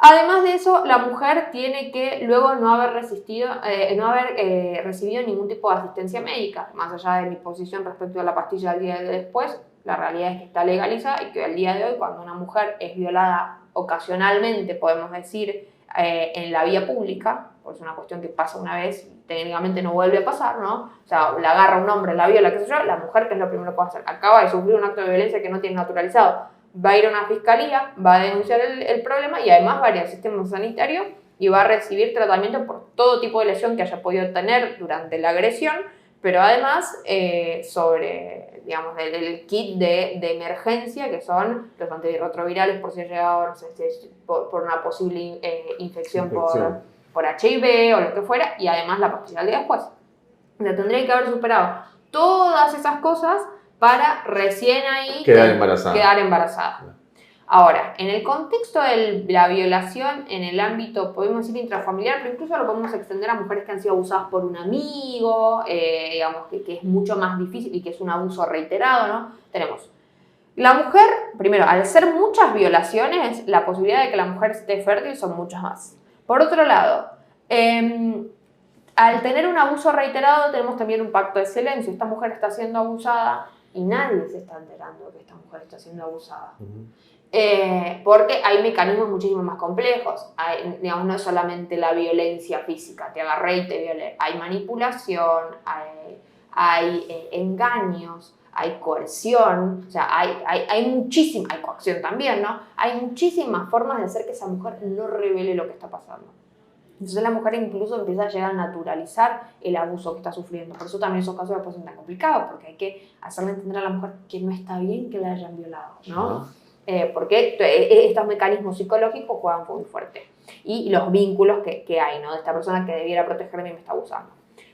Además de eso, la mujer tiene que luego no haber recibido ningún tipo de asistencia médica. Más allá de mi posición respecto a la pastilla del día de después, la realidad es que está legalizada y que al día de hoy, cuando una mujer es violada ocasionalmente, podemos decir, en la vía pública, pues es una cuestión que pasa una vez y técnicamente no vuelve a pasar, ¿no? O sea, la agarra un hombre, la viola, qué sé yo, la mujer, ¿qué es lo primero que va a hacer? Acaba de sufrir un acto de violencia que no tiene naturalizado. Va a ir a una fiscalía, va a denunciar el problema y además va a ir al sistema sanitario y va a recibir tratamiento por todo tipo de lesión que haya podido tener durante la agresión, pero además sobre, digamos, el kit de emergencia, que son los antirretrovirales por si ha llegado, no sé, por una posible infección por HIV o lo que fuera, y además la pastilla del día después. O sea, tendría que haber superado todas esas cosas para recién ahí quedar embarazada. Ahora, en el contexto de la violación en el ámbito, podemos decir, intrafamiliar, pero incluso lo podemos extender a mujeres que han sido abusadas por un amigo, digamos que es mucho más difícil y que es un abuso reiterado, ¿no? Tenemos la mujer, primero, al ser muchas violaciones, la posibilidad de que la mujer esté fértil son muchas más. Por otro lado, al tener un abuso reiterado tenemos también un pacto de silencio. Esta mujer está siendo abusada y nadie se está enterando de que esta mujer está siendo abusada. Porque hay mecanismos muchísimo más complejos. Digamos, no es solamente la violencia física, te agarré y te violé. Hay manipulación, hay engaños, hay coerción, o sea, hay muchísima, hay coacción también, ¿no? Hay muchísimas formas de hacer que esa mujer no revele lo que está pasando. Entonces la mujer incluso empieza a llegar a naturalizar el abuso que está sufriendo. Por eso también esos casos después son tan complicados, porque hay que hacerle entender a la mujer que no está bien que la hayan violado, ¿no? Porque estos mecanismos psicológicos juegan muy fuerte. Y los vínculos que hay, ¿no? De esta persona que debiera protegerme y me está abusando.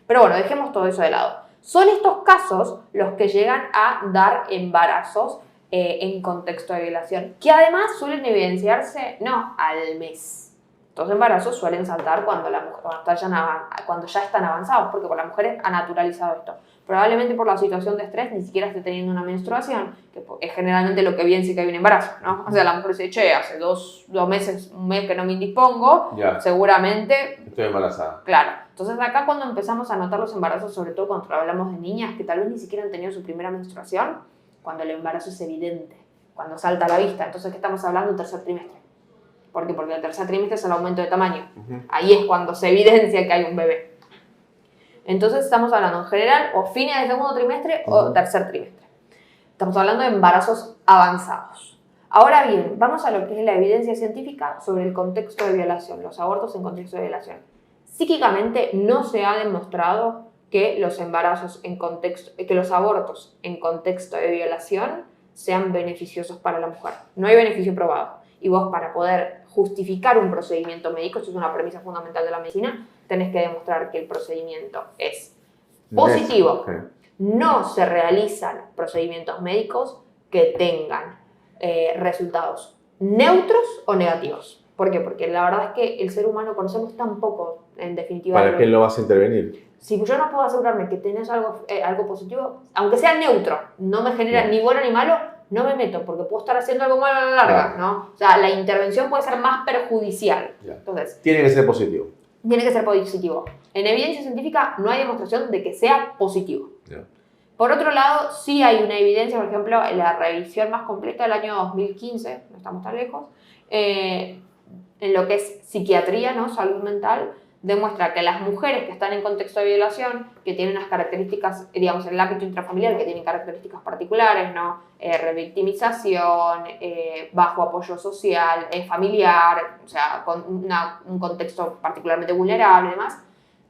Pero bueno, dejemos todo eso de lado. Son estos casos los que llegan a dar embarazos en contexto de violación, que además suelen evidenciarse, no al mes. Estos embarazos suelen saltar cuando ya están avanzados, porque por las mujeres ha naturalizado esto. probablemente por la situación de estrés ni siquiera esté teniendo una menstruación, que es generalmente lo que viene si que hay un embarazo, ¿no? O sea, la mujer dice, che, hace dos meses, un mes que no me indispongo, Ya. seguramente... Estoy embarazada. Claro. Entonces acá cuando empezamos a notar los embarazos, sobre todo cuando hablamos de niñas que tal vez ni siquiera han tenido su primera menstruación, cuando el embarazo es evidente, cuando salta a la vista. Entonces, ¿qué estamos hablando? Un tercer trimestre. ¿Por qué? Porque el tercer trimestre es el aumento de tamaño. Ahí es cuando se evidencia que hay un bebé. Entonces estamos hablando en general o fines del segundo trimestre o tercer trimestre. Estamos hablando de embarazos avanzados. Ahora bien, vamos a lo que es la evidencia científica sobre el contexto de violación, los abortos en contexto de violación. Psíquicamente no se ha demostrado que los abortos en contexto de violación sean beneficiosos para la mujer. No hay beneficio probado. Y vos, para poder justificar un procedimiento médico, eso es una premisa fundamental de la medicina, tenés que demostrar que el procedimiento es positivo. Okay. No se realizan procedimientos médicos que tengan resultados neutros o negativos. ¿Por qué? Porque la verdad es que el ser humano conocemos tan poco, en definitiva. ¿Para qué lo vas a intervenir? Si yo no puedo asegurarme que tenés algo positivo, aunque sea neutro, no me genera ni bueno ni malo, no me meto, porque puedo estar haciendo algo malo a la larga, ¿no? O sea, la intervención puede ser más perjudicial. Entonces, tiene que ser positivo. Tiene que ser positivo. En evidencia científica no hay demostración de que sea positivo. Por otro lado, sí hay una evidencia, por ejemplo, en la revisión más completa del año 2015, no estamos tan lejos, en lo que es psiquiatría, ¿no? Salud mental, demuestra que las mujeres que están en contexto de violación, que tienen unas características, digamos, en el ámbito intrafamiliar, que tienen características particulares, ¿no? Revictimización, bajo apoyo social, familiar, o sea, con un contexto particularmente vulnerable y demás,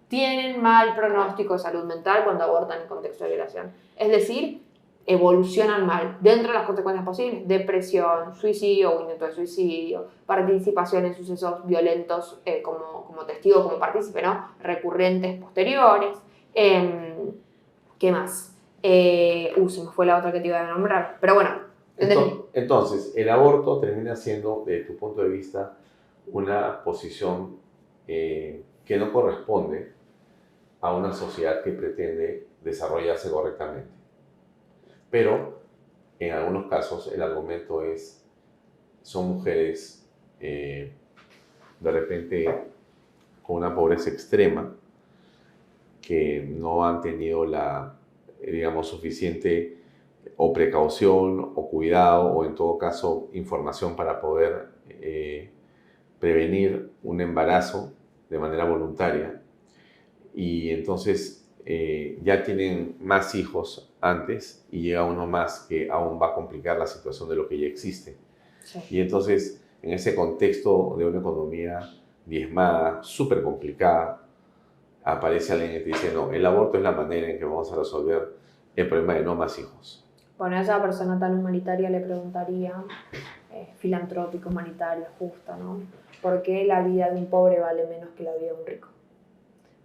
tienen mal pronóstico de salud mental cuando abortan en contexto de violación. Es decir, evolucionan mal. Dentro de las consecuencias posibles, depresión, suicidio o intento de suicidio, participación en sucesos violentos como testigo, como partícipe, ¿no? Recurrentes posteriores. ¿Qué más? Se me fue la otra que te iba a nombrar. Pero bueno. Entonces, el aborto termina siendo, desde tu punto de vista, una posición que no corresponde a una sociedad que pretende desarrollarse correctamente. Pero en algunos casos el argumento son mujeres de repente con una pobreza extrema que no han tenido la, digamos, suficiente o precaución o cuidado o en todo caso información para poder prevenir un embarazo de manera voluntaria y entonces ya tienen más hijos antes y llega uno más que aún va a complicar la situación de lo que ya existe. Sí. Y entonces, en ese contexto de una economía diezmada, súper complicada, aparece alguien que te dice, no, el aborto es la manera en que vamos a resolver el problema de no más hijos. Bueno, a esa persona tan humanitaria le preguntaría, filantrópica, humanitaria, justa, ¿no? ¿Por qué la vida de un pobre vale menos que la vida de un rico?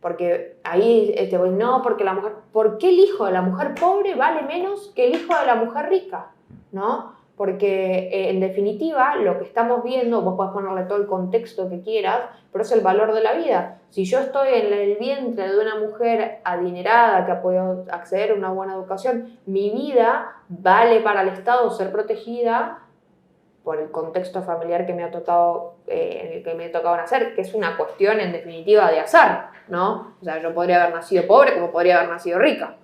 Porque ahí, no, porque la mujer, ¿por qué el hijo de la mujer pobre vale menos que el hijo de la mujer rica? ¿No? Porque en definitiva lo que estamos viendo, vos podés ponerle todo el contexto que quieras, pero es el valor de la vida. Si yo estoy en el vientre de una mujer adinerada que ha podido acceder a una buena educación, mi vida vale para el Estado ser protegida por el contexto familiar que me ha tocado, en el que me ha tocado nacer, que es una cuestión en definitiva de azar, ¿no? O sea, yo podría haber nacido pobre como podría haber nacido rica.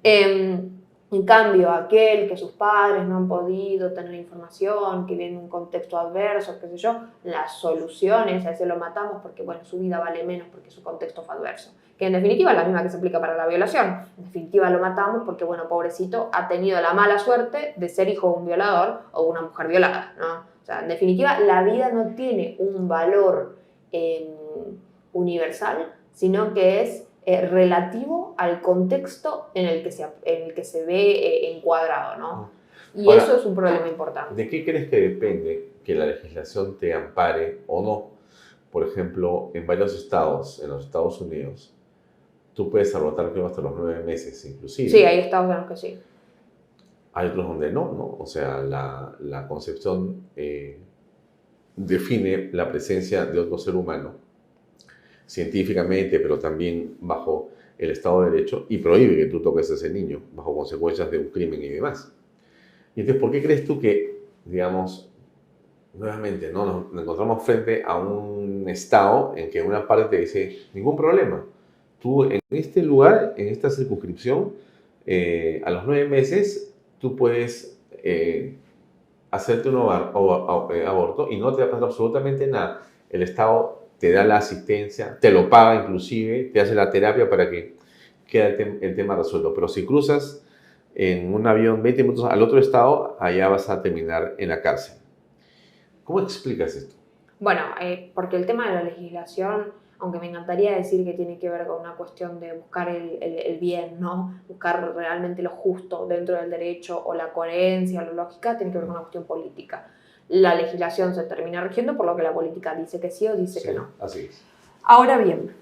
En cambio, aquel que sus padres no han podido tener información, que viene en un contexto adverso, qué sé yo, las soluciones, a ese lo matamos porque, bueno, su vida vale menos porque su contexto fue adverso. Que en definitiva es la misma que se aplica para la violación. En definitiva lo matamos porque, bueno, pobrecito, ha tenido la mala suerte de ser hijo de un violador o de una mujer violada, ¿no? O sea, en definitiva, la vida no tiene un valor universal, sino que es relativo al contexto en el que se ve encuadrado, ¿no? Y ahora, eso es un problema importante. ¿De qué crees que depende que la legislación te ampare o no? Por ejemplo, en varios estados, en los Estados Unidos, tú puedes abortar creo hasta los 9 meses inclusive. Sí, hay estados en los que sí. Hay otros donde no, ¿no? O sea, la concepción define la presencia de otro ser humano. científicamente, pero también bajo el Estado de Derecho, y prohíbe que tú toques a ese niño bajo consecuencias de un crimen y demás. Y entonces, ¿por qué crees tú que, digamos, nuevamente, ¿no? Nos encontramos frente a un Estado en que una parte te dice, ningún problema, tú en este lugar, en esta circunscripción, a los 9 meses, tú puedes hacerte un aborto y no te va a pasar absolutamente nada. El Estado te da la asistencia, te lo paga inclusive, te hace la terapia para que quede el tema resuelto. Pero si cruzas en un avión 20 minutos al otro estado, allá vas a terminar en la cárcel. ¿Cómo explicas esto? Bueno, porque el tema de la legislación, aunque me encantaría decir que tiene que ver con una cuestión de buscar el bien, ¿no? Buscar realmente lo justo dentro del derecho o la coherencia, la lógica, tiene que ver con una cuestión política. La legislación se termina rigiendo por lo que la política dice que sí o dice que no. Así es. Ahora bien,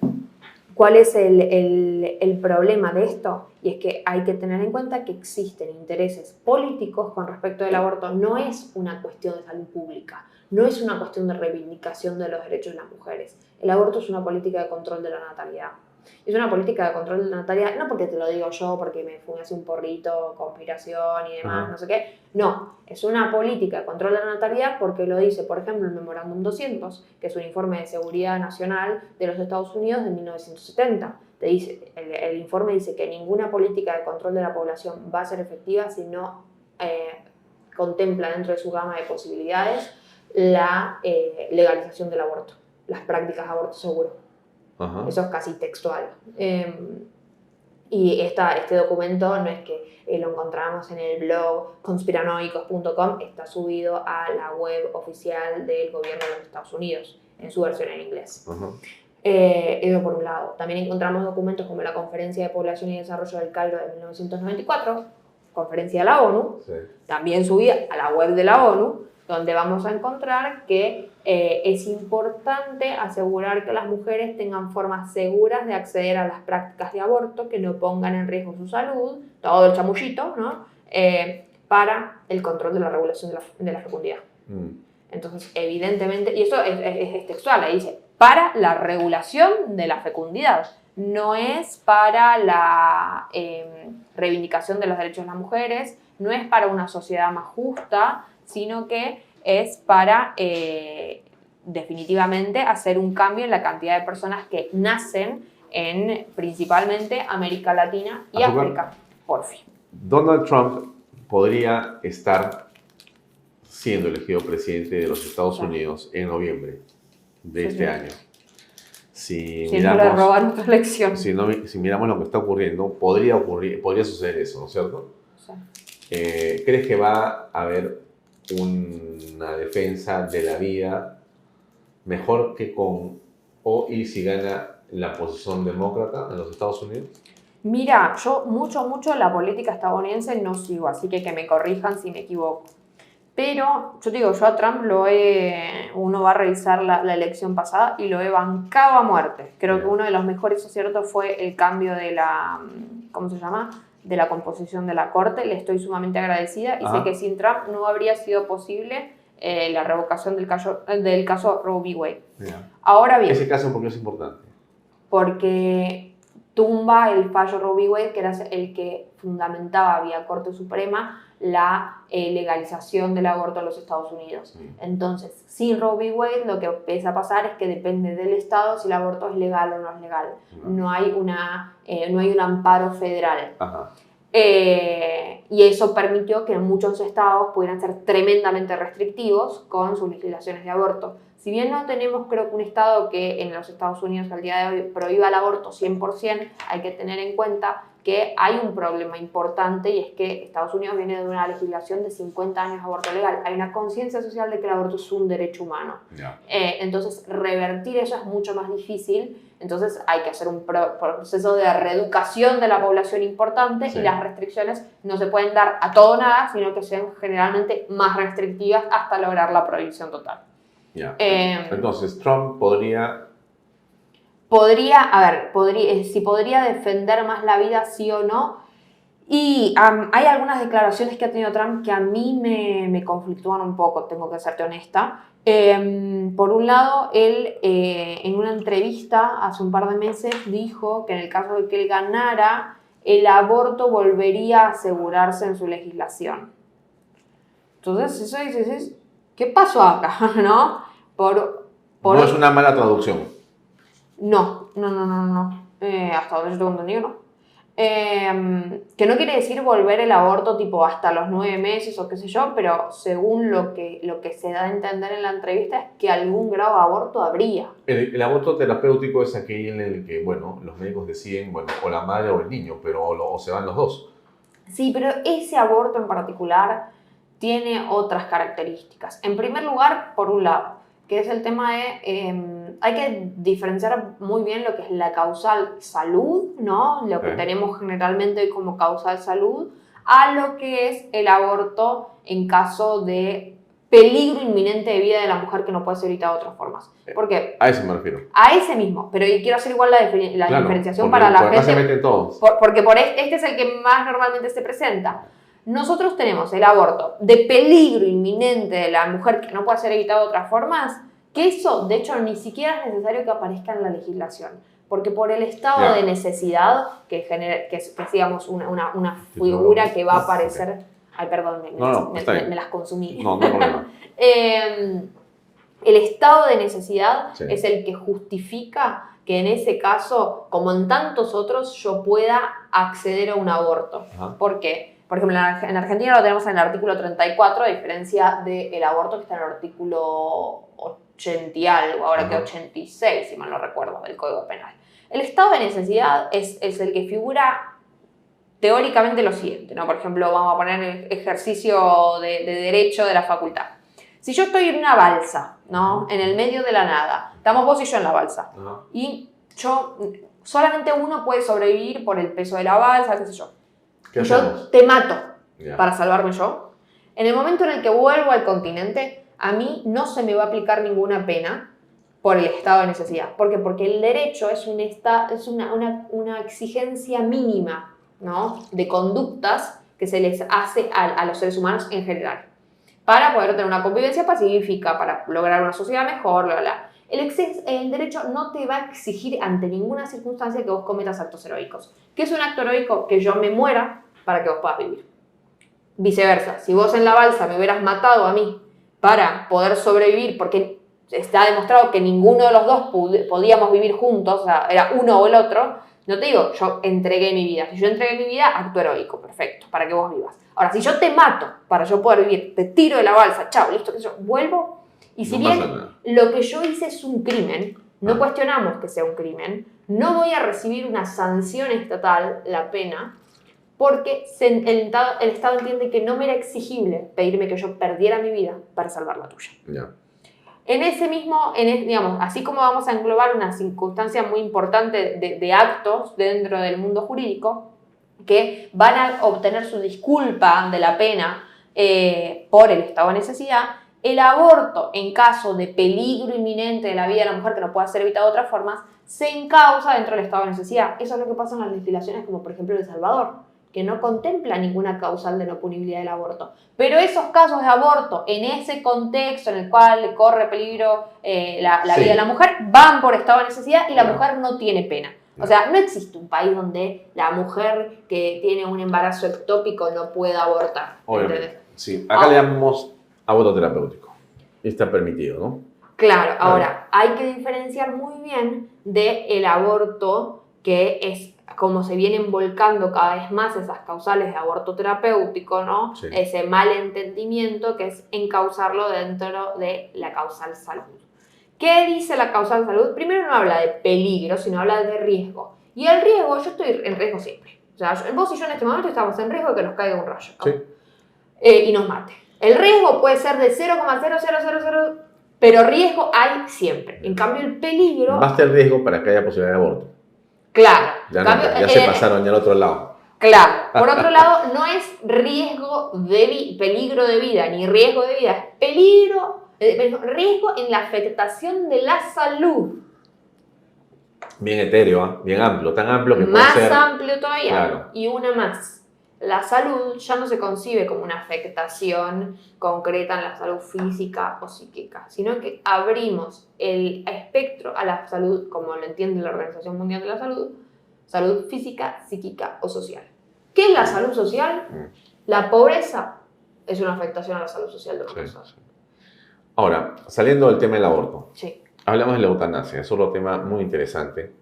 ¿cuál es el problema de esto? Y es que hay que tener en cuenta que existen intereses políticos con respecto del aborto. No es una cuestión de salud pública, no es una cuestión de reivindicación de los derechos de las mujeres. El aborto es una política de control de la natalidad. Es una política de control de la natalidad, no porque te lo digo yo, porque me fui a hacer un porrito, conspiración y demás, no sé qué. No, es una política de control de la natalidad porque lo dice, por ejemplo, el Memorándum 200, que es un informe de seguridad nacional de los Estados Unidos de 1970. Te dice, el informe dice que ninguna política de control de la población va a ser efectiva si no contempla dentro de su gama de posibilidades la legalización del aborto, las prácticas de aborto seguro. Ajá. Eso es casi textual. Y este documento no es que lo encontramos en el blog conspiranoicos.com, está subido a la web oficial del gobierno de los Estados Unidos, en su versión en inglés. Ajá. Eso por un lado. También encontramos documentos como la Conferencia de Población y Desarrollo del Cairo de 1994, Conferencia de la ONU, Sí. también subida a la web de la ONU, donde vamos a encontrar que es importante asegurar que las mujeres tengan formas seguras de acceder a las prácticas de aborto que no pongan en riesgo su salud, todo el chamullito, ¿no? Para el control de la regulación de la fecundidad. Entonces, evidentemente, y eso es textual, ahí dice, para la regulación de la fecundidad, no es para la reivindicación de los derechos de las mujeres, no es para una sociedad más justa, sino que es para definitivamente hacer un cambio en la cantidad de personas que nacen en principalmente América Latina y África. Por fin. Donald Trump podría estar siendo elegido presidente de los Estados Unidos en noviembre de este año. Si miramos, no le roban tu elección. Si miramos lo que está ocurriendo, podría suceder eso, ¿no es cierto? Sí. ¿Crees que va a haber una defensa de la vida mejor que y si gana la posición demócrata en los Estados Unidos? Mira, yo mucho la política estadounidense no sigo, así que me corrijan si me equivoco. Pero yo te digo, yo a Trump uno va a revisar la elección pasada y lo he bancado a muerte. Creo que uno de los mejores aciertos fue el cambio de ¿cómo se llama? De la composición de la corte. Le estoy sumamente agradecida y sé que sin Trump no habría sido posible la revocación del caso Roe v. Wade. Ahora bien, ¿Ese caso por qué es importante? Porque tumba el fallo Roe v. Wade, que era el que fundamentaba vía Corte Suprema la legalización del aborto en los Estados Unidos. Entonces, sin Roe v. Wade, lo que empieza a pasar es que depende del Estado si el aborto es legal o no es legal. No hay un amparo federal. Y eso permitió que muchos estados pudieran ser tremendamente restrictivos con sus legislaciones de aborto. Si bien no tenemos, creo que un estado que en los Estados Unidos al día de hoy prohíba el aborto 100%, hay que tener en cuenta que hay un problema importante y es que Estados Unidos viene de una legislación de 50 años de aborto legal. Hay una conciencia social de que el aborto es un derecho humano. Entonces, revertir eso es mucho más difícil. Entonces, hay que hacer un proceso de reeducación de la población importante y las restricciones no se pueden dar a todo o nada, sino que sean generalmente más restrictivas hasta lograr la prohibición total. Entonces, Trump podría si podría defender más la vida, sí o no, Y hay algunas declaraciones que ha tenido Trump que a mí me conflictúan un poco, tengo que serte honesta. Por un lado, él en una entrevista hace un par de meses dijo que en el caso de que él ganara, el aborto volvería a asegurarse en su legislación. Entonces, eso dices, ¿qué pasó acá? ¿No? No es una mala traducción. No. Hasta donde yo tengo entendido, no. Que no quiere decir volver el aborto tipo hasta los 9 meses o qué sé yo, pero según lo que se da a entender en la entrevista es que algún grado de aborto habría. El aborto terapéutico es aquel en el que, bueno, los médicos deciden, bueno, o la madre o el niño, pero o se van los dos. Sí, pero ese aborto en particular tiene otras características. En primer lugar, por un lado, que es el tema de, hay que diferenciar muy bien lo que es la causal salud, ¿no? Lo que tenemos generalmente como causal salud, a lo que es el aborto en caso de peligro inminente de vida de la mujer que no puede ser evitado de otras formas. ¿Por qué? A eso me refiero. A ese mismo, pero quiero hacer igual la diferenciación para la gente. Se meten todos. Porque este es el que más normalmente se presenta. Nosotros tenemos el aborto de peligro inminente de la mujer que no puede ser evitado de otras formas, que eso, de hecho, ni siquiera es necesario que aparezca en la legislación, porque por el estado de necesidad, que es, digamos, una figura que va a aparecer... Ay, perdón, me las consumí. No problema. El estado de necesidad es el que justifica que en ese caso, como en tantos otros, yo pueda acceder a un aborto. ¿Por qué? Por ejemplo, en Argentina lo tenemos en el artículo 34, a diferencia del aborto que está en el artículo 80 y algo, ahora que 86, si mal no recuerdo, del Código Penal. El estado de necesidad es el que figura teóricamente lo siguiente, ¿no? Por ejemplo, vamos a poner el ejercicio de derecho de la facultad. Si yo estoy en una balsa, ¿no? En el medio de la nada, estamos vos y yo en la balsa, y solamente uno puede sobrevivir por el peso de la balsa, qué sé yo. Yo te mato para salvarme yo. En el momento en el que vuelvo al continente, a mí no se me va a aplicar ninguna pena por el estado de necesidad. ¿Por qué? Porque el derecho es una exigencia mínima, ¿no? De conductas que se les hace a los seres humanos en general. Para poder tener una convivencia pacífica, para lograr una sociedad mejor, bla, bla. El derecho no te va a exigir ante ninguna circunstancia que vos cometas actos heroicos. ¿Qué es un acto heroico? Que yo me muera para que vos puedas vivir. Viceversa, si vos en la balsa me hubieras matado a mí para poder sobrevivir, porque está demostrado que ninguno de los dos podíamos vivir juntos, o sea, era uno o el otro, no te digo, yo entregué mi vida. Si yo entregué mi vida, acto heroico, perfecto, para que vos vivas. Ahora, si yo te mato para yo poder vivir, te tiro de la balsa, chao, listo, que yo vuelvo. Y si bien lo que yo hice es un crimen, no cuestionamos que sea un crimen, no voy a recibir una sanción estatal, la pena, porque el Estado entiende que no me era exigible pedirme que yo perdiera mi vida para salvar la tuya. En ese mismo, digamos, así como vamos a englobar una circunstancia muy importante de actos dentro del mundo jurídico, que van a obtener su disculpa de la pena por el estado de necesidad, el aborto, en caso de peligro inminente de la vida de la mujer que no pueda ser evitado de otras formas, se encausa dentro del estado de necesidad. Eso es lo que pasa en las legislaciones como por ejemplo El Salvador, que no contempla ninguna causal de no punibilidad del aborto. Pero esos casos de aborto, en ese contexto en el cual corre peligro la vida de la mujer, van por estado de necesidad y la mujer no tiene pena. O sea, no existe un país donde la mujer que tiene un embarazo ectópico no pueda abortar. Obviamente. Sí, acá le llamamos aborto terapéutico. Está permitido, ¿no? Claro, ahora, hay que diferenciar muy bien del aborto que es como se vienen volcando cada vez más esas causales de aborto terapéutico, ¿no? Sí. Ese malentendimiento que es encauzarlo dentro de la causal salud. ¿Qué dice la causal salud? Primero no habla de peligro, sino habla de riesgo. Y el riesgo, yo estoy en riesgo siempre. O sea, vos y yo en este momento estamos en riesgo de que nos caiga un rayo, ¿no? Sí. Y nos mate. El riesgo puede ser de 0,0000, pero riesgo hay siempre. En cambio, el peligro... Basta el riesgo para que haya posibilidad de aborto. Claro. Ya se pasaron ya al otro lado. Claro. Por otro lado, no es peligro de vida, ni riesgo de vida. Es riesgo en la afectación de la salud. Bien etéreo, bien amplio. Tan amplio que más puede ser... Más amplio todavía. Claro. Y una más. la salud ya no se concibe como una afectación concreta en la salud física o psíquica, sino que abrimos el espectro a la salud, como lo entiende la Organización Mundial de la Salud, salud física, psíquica o social. ¿Qué es la salud social? La pobreza es una afectación a la salud social de una persona. Sí. Ahora, saliendo del tema del aborto, Sí. hablamos de la eutanasia, es otro tema muy interesante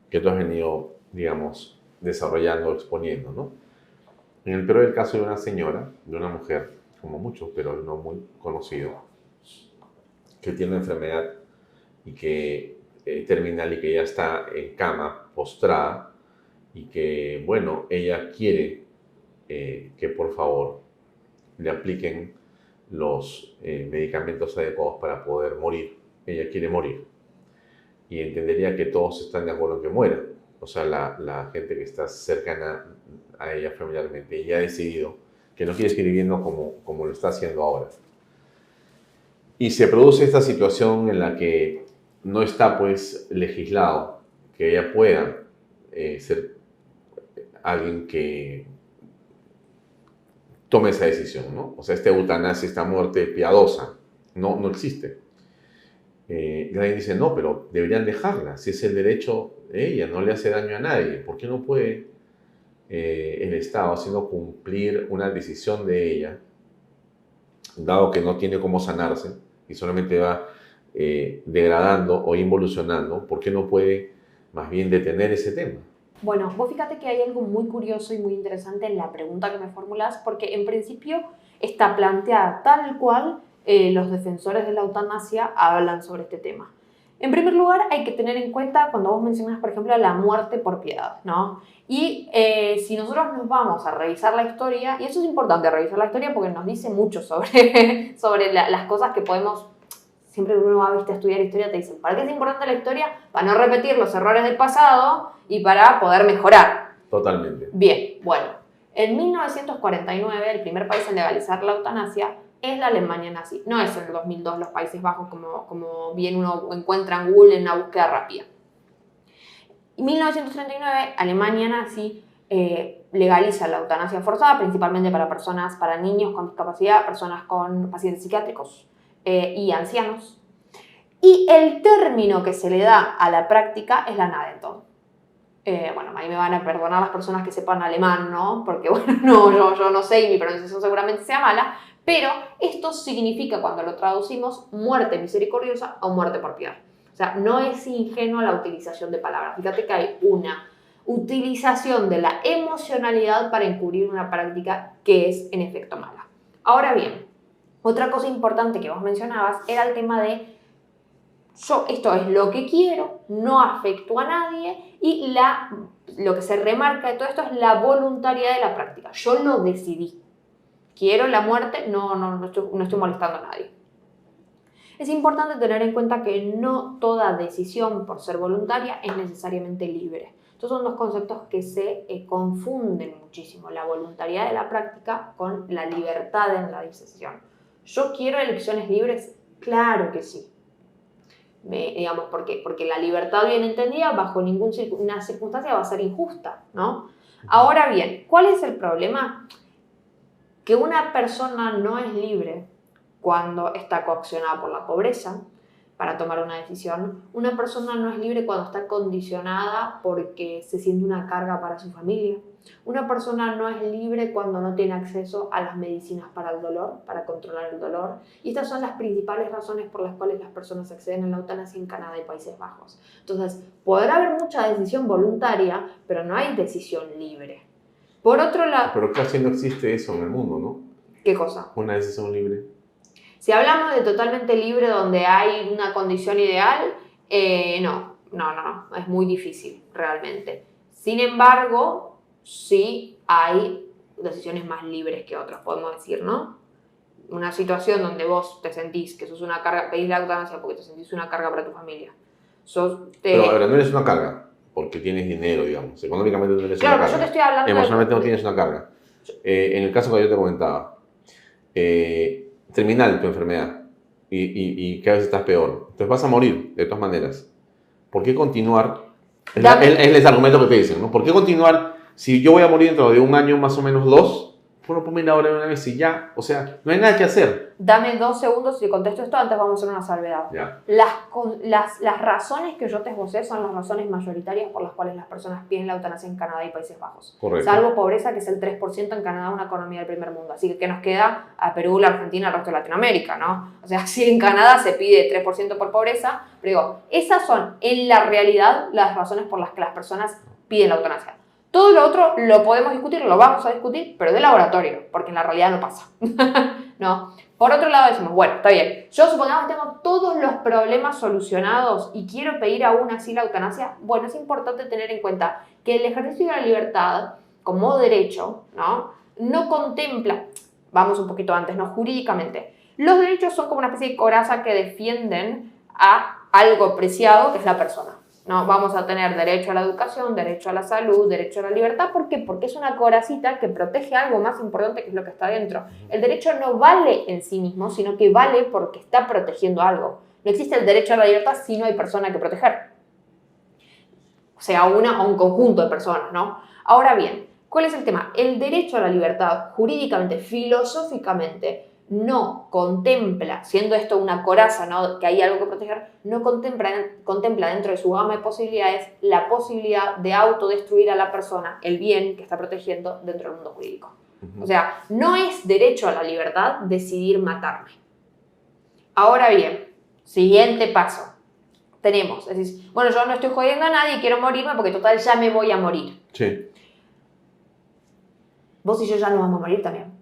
que tú has venido, digamos, desarrollando, exponiendo, ¿no? En el peor del caso de una señora, de una mujer, como muchos, pero no muy conocido, que tiene una enfermedad y que terminal y que ya está en cama, postrada, y que, bueno, ella quiere que por favor le apliquen los medicamentos adecuados para poder morir. Ella quiere morir. Y entendería que todos están de acuerdo en que muera. O sea, la gente que está cercana a ella familiarmente y ha decidido que no quiere seguir viviendo como lo está haciendo ahora. Y se produce esta situación en la que no está pues legislado que ella pueda ser alguien que tome esa decisión, ¿no? O sea, esta eutanasia, esta muerte piadosa, no existe. Y alguien dice, no, pero deberían dejarla, si es el derecho de ella, no le hace daño a nadie. ¿Por qué no puede el Estado, haciendo cumplir una decisión de ella, dado que no tiene cómo sanarse y solamente va degradando o involucionando, por qué no puede más bien detener ese tema? Bueno, vos fíjate que hay algo muy curioso y muy interesante en la pregunta que me formulás, porque en principio está planteada tal cual los defensores de la eutanasia hablan sobre este tema. En primer lugar, hay que tener en cuenta cuando vos mencionas, por ejemplo, la muerte por piedad, ¿no? Y si nosotros nos vamos a revisar la historia, y eso es importante, revisar la historia porque nos dice mucho sobre, las cosas que podemos... Siempre que uno va a estudiar historia te dicen, ¿para qué es importante la historia? Para no repetir los errores del pasado y para poder mejorar. Totalmente. Bien, bueno, en 1949 el primer país en legalizar la eutanasia es la Alemania nazi. No es en el 2002 los Países Bajos como bien uno encuentra en Google en una búsqueda rápida. En 1939 Alemania nazi legaliza la eutanasia forzada, principalmente para niños con discapacidad, personas con pacientes psiquiátricos y ancianos. Y el término que se le da a la práctica es la Gnadenton. Bueno, ahí me van a perdonar las personas que sepan alemán, ¿no? Porque, bueno, no, yo no sé y mi pronunciación seguramente sea mala, pero esto significa, cuando lo traducimos, muerte misericordiosa o muerte por piedad. O sea, no es ingenua la utilización de palabras. Fíjate que hay una utilización de la emocionalidad para encubrir una práctica que es, en efecto, mala. Ahora bien, otra cosa importante que vos mencionabas era el tema de esto es lo que quiero, no afecto a nadie y lo que se remarca de todo esto es la voluntariedad de la práctica. Yo lo decidí. Quiero la muerte, no estoy molestando a nadie. Es importante tener en cuenta que no toda decisión por ser voluntaria es necesariamente libre. Estos son dos conceptos que se confunden muchísimo, la voluntariedad de la práctica con la libertad en la decisión. ¿Yo quiero elecciones libres? Claro que sí. Digamos, ¿por qué? Porque la libertad bien entendida bajo ninguna circunstancia va a ser injusta, ¿no? Ahora bien, ¿cuál es el problema? Que una persona no es libre cuando está coaccionada por la pobreza para tomar una decisión. Una persona no es libre cuando está condicionada porque se siente una carga para su familia. Una persona no es libre cuando no tiene acceso a las medicinas para el dolor, para controlar el dolor. Y estas son las principales razones por las cuales las personas acceden a la eutanasia en Canadá y Países Bajos. Entonces, podrá haber mucha decisión voluntaria, pero no hay decisión libre. Por otro lado... Pero casi no existe eso en el mundo, ¿no? ¿Qué cosa? Una decisión libre. Si hablamos de totalmente libre donde hay una condición ideal, no, es muy difícil realmente. Sin embargo, sí hay decisiones más libres que otras, podemos decir, ¿no? Una situación donde vos te sentís que sos una carga, pedís la eutanasia porque te sentís una carga para tu familia. Pero ahora, no eres una carga, porque tienes dinero, digamos. Económicamente no eres una carga. Claro, yo te estoy hablando emocionalmente no tienes una carga. En el caso que yo te comentaba, terminal tu enfermedad y cada vez estás peor. Entonces vas a morir, de todas maneras. ¿Por qué continuar? Es el argumento que te dicen, ¿no? ¿Por qué continuar Si yo voy a morir dentro de un año, más o menos 2, bueno, ponme la hora de una vez y ya. O sea, no hay nada que hacer. Dame 2 segundos y contesto esto, antes vamos a hacer una salvedad. Ya. Las razones que yo te esbocé son las razones mayoritarias por las cuales las personas piden la eutanasia en Canadá y Países Bajos. Correcto. Salvo pobreza, que es el 3% en Canadá, una economía del primer mundo. Así que, ¿qué nos queda? A Perú, la Argentina, el resto de Latinoamérica, ¿no? O sea, si en Canadá se pide 3% por pobreza, pero digo, esas son, en la realidad, las razones por las que las personas piden la eutanasia. Todo lo otro lo podemos discutir, lo vamos a discutir, pero de laboratorio, porque en la realidad no pasa. ¿No? Por otro lado decimos, bueno, está bien, yo supongamos que tengo todos los problemas solucionados y quiero pedir aún así la eutanasia. Bueno, es importante tener en cuenta que el ejercicio de la libertad como derecho, no contempla, vamos un poquito antes, no jurídicamente, los derechos son como una especie de coraza que defienden a algo preciado que es la persona. No, vamos a tener derecho a la educación, derecho a la salud, derecho a la libertad. ¿Por qué? Porque es una coracita que protege algo más importante que es lo que está dentro. El derecho no vale en sí mismo, sino que vale porque está protegiendo algo. No existe el derecho a la libertad si no hay persona que proteger. O sea, una o un conjunto de personas, ¿no? Ahora bien, ¿cuál es el tema? El derecho a la libertad, jurídicamente, filosóficamente, no contempla, siendo esto una coraza, ¿no?, que hay algo que proteger, no contempla dentro de su gama de posibilidades la posibilidad de autodestruir a la persona, el bien que está protegiendo dentro del mundo jurídico. O sea, no es derecho a la libertad decidir matarme. Ahora bien, siguiente paso. Tenemos, decís, bueno, yo no estoy jodiendo a nadie y quiero morirme porque total ya me voy a morir. Sí. Vos y yo ya nos vamos a morir también.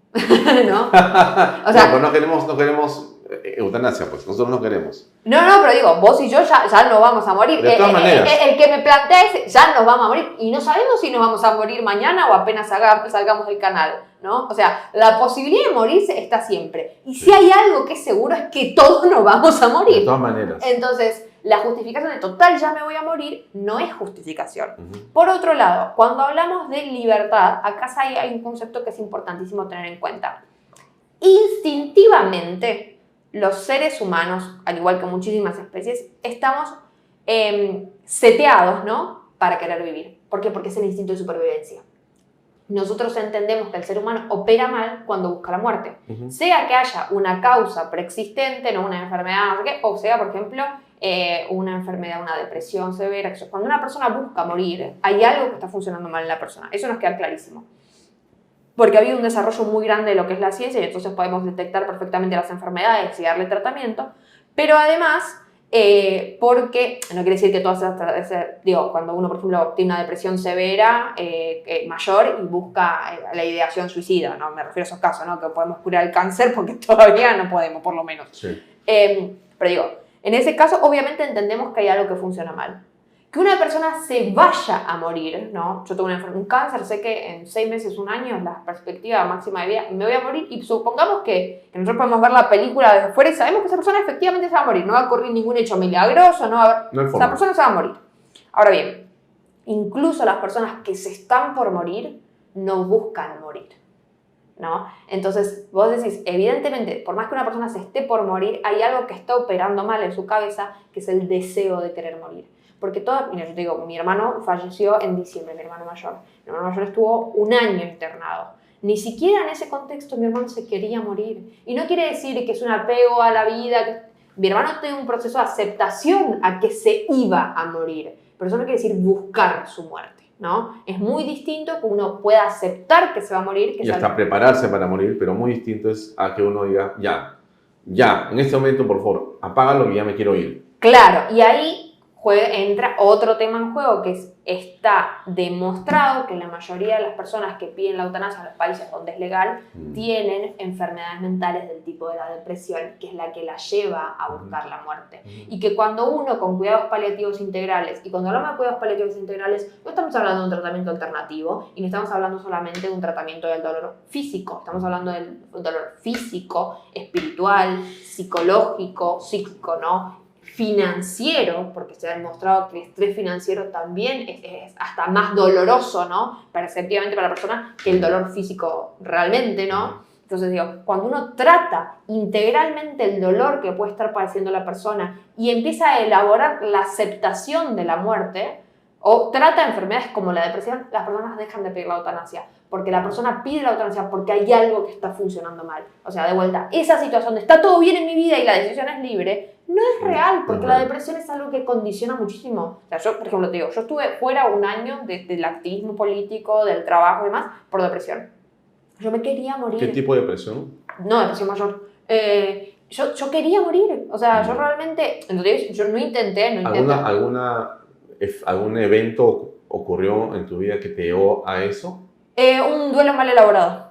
¿No? O sea, no queremos eutanasia, pues. Nosotros no queremos. No, pero digo, vos y yo ya no vamos a morir. De todas maneras. El que me plantea es, ya nos vamos a morir. Y no sabemos si nos vamos a morir mañana o apenas salgamos del canal, ¿no? O sea, la posibilidad de morirse está siempre. Y si hay algo que es seguro es que todos nos vamos a morir. De todas maneras. Entonces, la justificación de total ya me voy a morir no es justificación. Por otro lado, cuando hablamos de libertad, acá hay un concepto que es importantísimo tener en cuenta. Instintivamente, los seres humanos, al igual que muchísimas especies, estamos seteados, ¿no?, para querer vivir. ¿Por qué? Porque es el instinto de supervivencia. Nosotros entendemos que el ser humano opera mal cuando busca la muerte. Sea que haya una causa preexistente, no una enfermedad, no sé qué, o sea, por ejemplo, una enfermedad, una depresión severa. Cuando una persona busca morir, hay algo que está funcionando mal en la persona. Eso nos queda clarísimo. Porque ha habido un desarrollo muy grande de lo que es la ciencia y entonces podemos detectar perfectamente las enfermedades y darle tratamiento. Pero además, porque no quiere decir que todas esas, digo, cuando uno, por ejemplo, tiene una depresión severa, mayor y busca la ideación suicida, ¿no? Me refiero a esos casos, ¿no?, que podemos curar el cáncer porque todavía no podemos, por lo menos. Sí. Pero digo, en ese caso, obviamente entendemos que hay algo que funciona mal. Que una persona se vaya a morir, ¿no? Yo tengo un cáncer, sé que en 6 meses, 1 año, la perspectiva máxima de vida, me voy a morir y supongamos que nosotros podemos ver la película desde fuera y sabemos que esa persona efectivamente se va a morir, no va a ocurrir ningún hecho milagroso, no va a haber... Esa persona se va a morir. Ahora bien, incluso las personas que se están por morir no buscan morir, ¿no? Entonces, vos decís, evidentemente, por más que una persona se esté por morir, hay algo que está operando mal en su cabeza, que es el deseo de querer morir. Porque mira, yo te digo, mi hermano falleció en diciembre, mi hermano mayor. Mi hermano mayor estuvo 1 año internado. Ni siquiera en ese contexto mi hermano se quería morir. Y no quiere decir que es un apego a la vida. Mi hermano tuvo un proceso de aceptación a que se iba a morir. Pero eso no quiere decir buscar su muerte, ¿no? Es muy distinto que uno pueda aceptar que se va a morir. Y hasta prepararse para morir, pero muy distinto es a que uno diga, ya, en este momento, por favor, apágalo que ya me quiero ir. Claro, y ahí entra otro tema en juego, que está demostrado que la mayoría de las personas que piden la eutanasia en los países donde es legal tienen enfermedades mentales del tipo de la depresión, que es la que la lleva a buscar la muerte. Y que cuando uno con cuidados paliativos integrales, y cuando hablamos de cuidados paliativos integrales, no estamos hablando de un tratamiento alternativo y no estamos hablando solamente de un tratamiento del dolor físico, estamos hablando del dolor físico, espiritual, psicológico, psíquico, ¿no?, financiero, porque se ha demostrado que el estrés financiero también es hasta más doloroso, ¿no?, perceptivamente para la persona, que el dolor físico realmente, ¿no? Entonces digo, cuando uno trata integralmente el dolor que puede estar padeciendo la persona y empieza a elaborar la aceptación de la muerte, o trata enfermedades como la depresión, las personas dejan de pedir la eutanasia. Porque la persona pide la eutanasia porque hay algo que está funcionando mal. O sea, de vuelta, esa situación de está todo bien en mi vida y la decisión es libre, no es real, porque la depresión es algo que condiciona muchísimo. O sea, yo, por ejemplo, te digo, yo estuve fuera un año del activismo político, del trabajo y demás, por depresión. Yo me quería morir. ¿Qué tipo de depresión? No, depresión mayor. Yo quería morir. O sea, yo realmente... Entonces, yo no intenté. ¿Algún evento ocurrió en tu vida que te llevó a eso? Un duelo mal elaborado.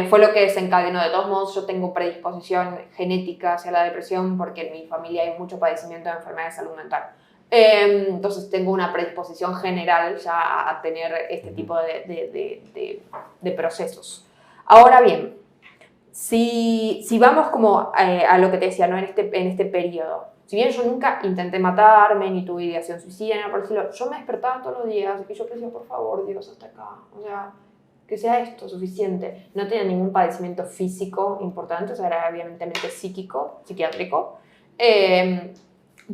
Fue lo que desencadenó. De todos modos, yo tengo predisposición genética hacia la depresión porque en mi familia hay mucho padecimiento de enfermedades de salud mental. Entonces tengo una predisposición general ya a tener este tipo de procesos. Ahora bien, si vamos como a lo que te decía, ¿no? en este periodo, si bien yo nunca intenté matarme, ni tuve ideación suicida, ni por decirlo, yo me despertaba todos los días y yo decía, por favor, Dios, hasta acá. O sea, que sea esto suficiente. No tenía ningún padecimiento físico importante, o sea, era evidentemente psíquico, psiquiátrico.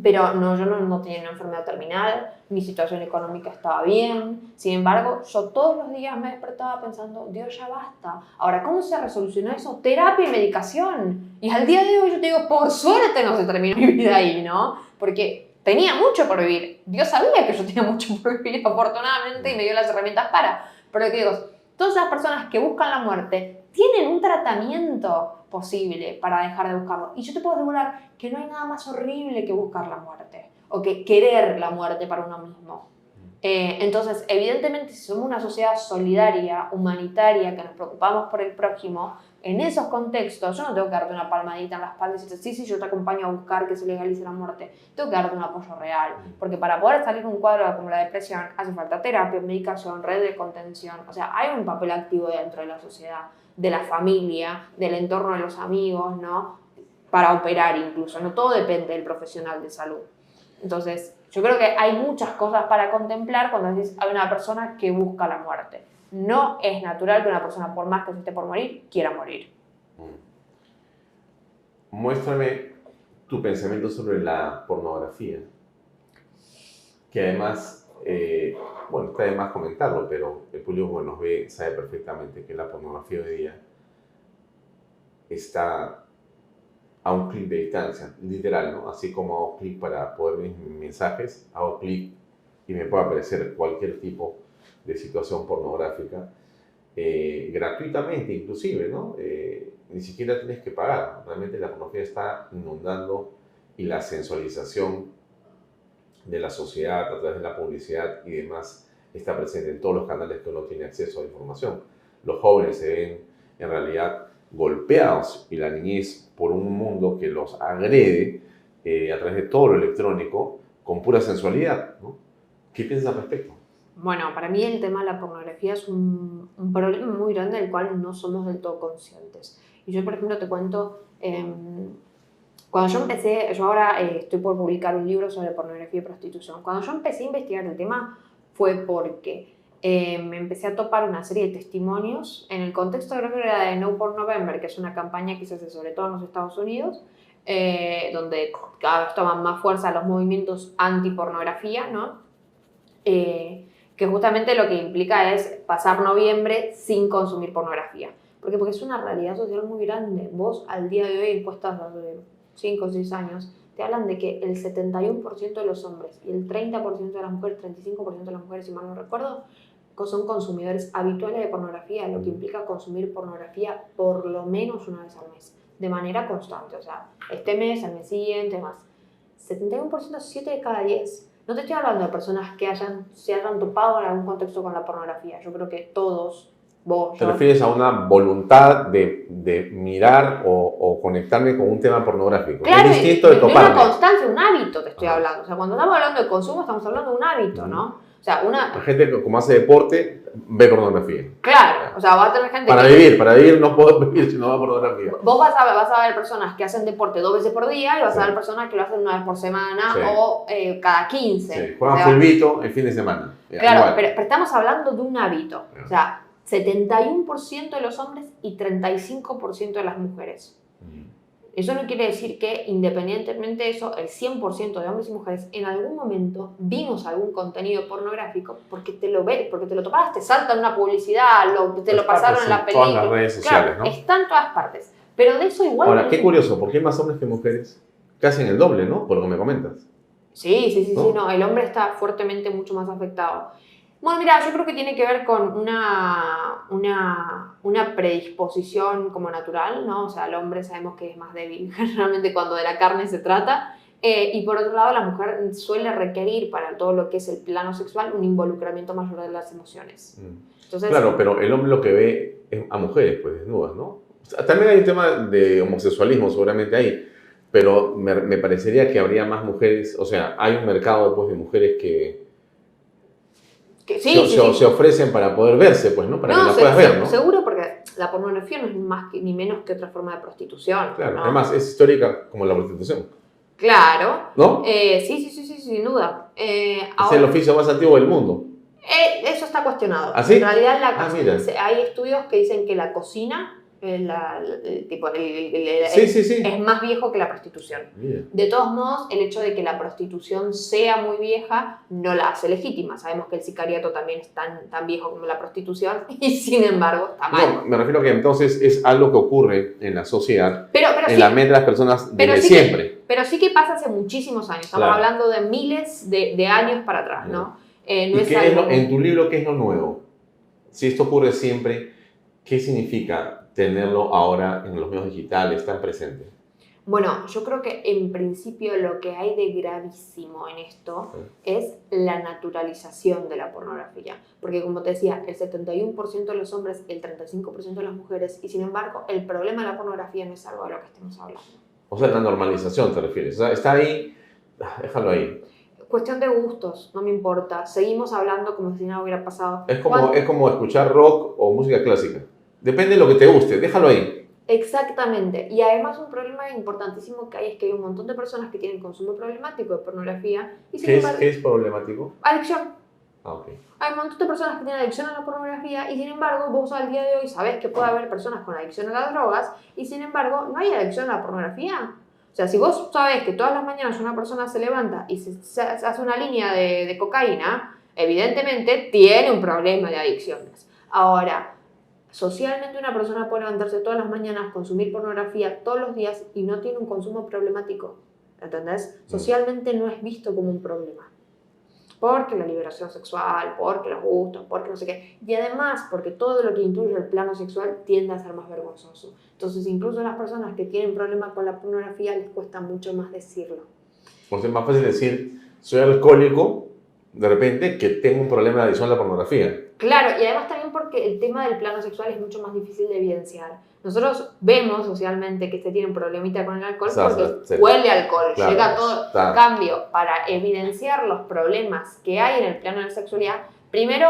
Pero no, yo no tenía una enfermedad terminal, mi situación económica estaba bien. Sin embargo, yo todos los días me despertaba pensando, Dios, ya basta. Ahora, ¿cómo se resolucionó eso? Terapia y medicación. Y al día de hoy yo te digo, por suerte no se terminó mi vida ahí, ¿no? Porque tenía mucho por vivir. Dios sabía que yo tenía mucho por vivir, afortunadamente, y me dio las herramientas para. Pero que digo, todas las personas que buscan la muerte tienen un tratamiento posible para dejar de buscarlo. Y yo te puedo asegurar que no hay nada más horrible que buscar la muerte o que querer la muerte para uno mismo. Entonces, evidentemente, si somos una sociedad solidaria, humanitaria, que nos preocupamos por el prójimo, en esos contextos yo no tengo que darte una palmadita en la espalda y decirte, sí, yo te acompaño a buscar que se legalice la muerte. Tengo que darte un apoyo real, porque para poder salir de un cuadro como la depresión hace falta terapia, medicación, red de contención. O sea, hay un papel activo dentro de la sociedad, de la familia, del entorno de los amigos, ¿no? Para operar incluso. No todo depende del profesional de salud. Entonces, yo creo que hay muchas cosas para contemplar cuando dices hay una persona que busca la muerte. No es natural que una persona, por más que se esté por morir, quiera morir. Muéstrame tu pensamiento sobre la pornografía, que además, está de más comentarlo, pero el público que nos ve sabe perfectamente que la pornografía hoy día está a un clic de distancia, literal, ¿no? Así como hago clic para poder ver mis mensajes, hago clic y me puede aparecer cualquier tipo de situación pornográfica, gratuitamente inclusive, ¿no? Ni siquiera tienes que pagar. Realmente la pornografía está inundando y la sensualización de la sociedad a través de la publicidad y demás está presente en todos los canales que uno tiene acceso a información. Los jóvenes se ven en realidad golpeados y la niñez por un mundo que los agrede a través de todo lo electrónico con pura sensualidad, ¿no? ¿Qué piensas al respecto? Bueno, para mí el tema de la pornografía es un problema muy grande del cual no somos del todo conscientes. Y yo, por ejemplo, te cuento, cuando yo empecé, yo ahora estoy por publicar un libro sobre pornografía y prostitución. Cuando yo empecé a investigar el tema fue porque me empecé a topar una serie de testimonios en el contexto, creo que era de No Porn November, que es una campaña que se hace sobre todo en los Estados Unidos, donde cada vez toman más fuerza los movimientos anti-pornografía, ¿no? Que justamente lo que implica es pasar noviembre sin consumir pornografía. ¿Por qué? Porque es una realidad social muy grande. Vos, al día de hoy, encuestas de 5 o 6 años, te hablan de que el 71% de los hombres y el 30% de las mujeres, 35% de las mujeres, si mal no recuerdo, son consumidores habituales de pornografía, lo que implica consumir pornografía por lo menos una vez al mes, de manera constante. O sea, este mes, el mes siguiente, más. 71%, 7 de cada 10. No te estoy hablando de personas que se hayan topado en algún contexto con la pornografía. Yo creo que todos, vos, ¿Te refieres a una voluntad de mirar o conectarme con un tema pornográfico? Claro, es distinto de toparme. Una constancia, un hábito te estoy hablando. O sea, cuando estamos hablando de consumo, estamos hablando de un hábito, ¿no? O sea, La gente que como hace deporte ve pornografía. Claro, o sea, va a tener gente para vivir no puedo vivir si no va pornografía. Vos vas a ver personas que hacen deporte 2 veces por día y vas a ver personas que lo hacen 1 vez por semana o cada 15. Sí, juegan fulbito el fin de semana. Claro, pero estamos hablando de un hábito. O sea, 71% de los hombres y 35% de las mujeres. Eso no quiere decir que, independientemente de eso, el 100% de hombres y mujeres en algún momento vimos algún contenido pornográfico porque te lo ves, porque te lo topas, te saltan una publicidad, te lo pasaron en la película. Todas las redes sociales, claro, ¿no? Está en todas partes. Pero de eso igual... Ahora, qué curioso, porque hay más hombres que mujeres, casi en el doble, ¿no? Por lo que me comentas. Sí, ¿No? no, el hombre está fuertemente mucho más afectado. Bueno, mira, yo creo que tiene que ver con una predisposición como natural, ¿no? O sea, el hombre sabemos que es más débil generalmente cuando de la carne se trata. Y por otro lado, la mujer suele requerir para todo lo que es el plano sexual un involucramiento mayor de las emociones. Entonces, claro, pero el hombre lo que ve es a mujeres pues desnudas, ¿no? O sea, también hay un tema de homosexualismo, seguramente hay, pero me parecería que habría más mujeres, o sea, hay un mercado pues, de mujeres que se ofrecen para poder verse, pues, ¿no? Para que la puedas ver, ¿no? Seguro, porque la pornografía no es más ni menos que otra forma de prostitución. Claro, ¿no? además es histórica como la prostitución. Claro. ¿No? Sí, sin duda. Es el oficio más antiguo del mundo. Eso está cuestionado. ¿Ah, sí? En realidad mira. hay estudios que dicen que la cocina es más viejo que la prostitución. Mira. De todos modos, el hecho de que la prostitución sea muy vieja no la hace legítima. Sabemos que el sicariato también es tan viejo como la prostitución y sin embargo está mal. No, me refiero a que entonces es algo que ocurre en la sociedad, pero en la mente de las personas desde siempre. Pero sí que pasa hace muchísimos años. Estamos hablando de miles de años para atrás, ¿no? ¿Y qué es en tu libro qué es lo nuevo? Si esto ocurre siempre, ¿qué significa tenerlo ahora en los medios digitales tan presente? Bueno, yo creo que en principio lo que hay de gravísimo en esto es la naturalización de la pornografía. Porque como te decía, el 71% de los hombres, el 35% de las mujeres, y sin embargo, el problema de la pornografía no es algo de lo que estemos hablando. O sea, la normalización te refieres. O sea, está ahí, déjalo ahí. Cuestión de gustos, no me importa. Seguimos hablando como si nada hubiera pasado. Es como escuchar rock o música clásica. Depende de lo que te guste, déjalo ahí. Exactamente. Y además un problema importantísimo que hay es que hay un montón de personas que tienen consumo problemático de pornografía. Y ¿Qué es problemático? Adicción. Okay. Hay un montón de personas que tienen adicción a la pornografía y sin embargo vos al día de hoy sabés que puede haber personas con adicción a las drogas y sin embargo no hay adicción a la pornografía. O sea, si vos sabés que todas las mañanas una persona se levanta y se hace una línea de cocaína, evidentemente tiene un problema de adicciones. Ahora, socialmente una persona puede levantarse todas las mañanas, consumir pornografía todos los días y no tiene un consumo problemático. ¿Entendés? Socialmente no es visto como un problema. Porque la liberación sexual, porque los gustos, porque no sé qué. Y además, porque todo lo que incluye el plano sexual tiende a ser más vergonzoso. Entonces, incluso las personas que tienen problemas con la pornografía les cuesta mucho más decirlo. O sea, es más fácil decir, soy alcohólico, de repente, que tengo un problema de adicción a la pornografía. Claro, y además también porque el tema del plano sexual es mucho más difícil de evidenciar. Nosotros vemos socialmente que se tiene un problemita con el alcohol porque huele a alcohol, claro, llega todo. En cambio, para evidenciar los problemas que hay en el plano de la sexualidad, primero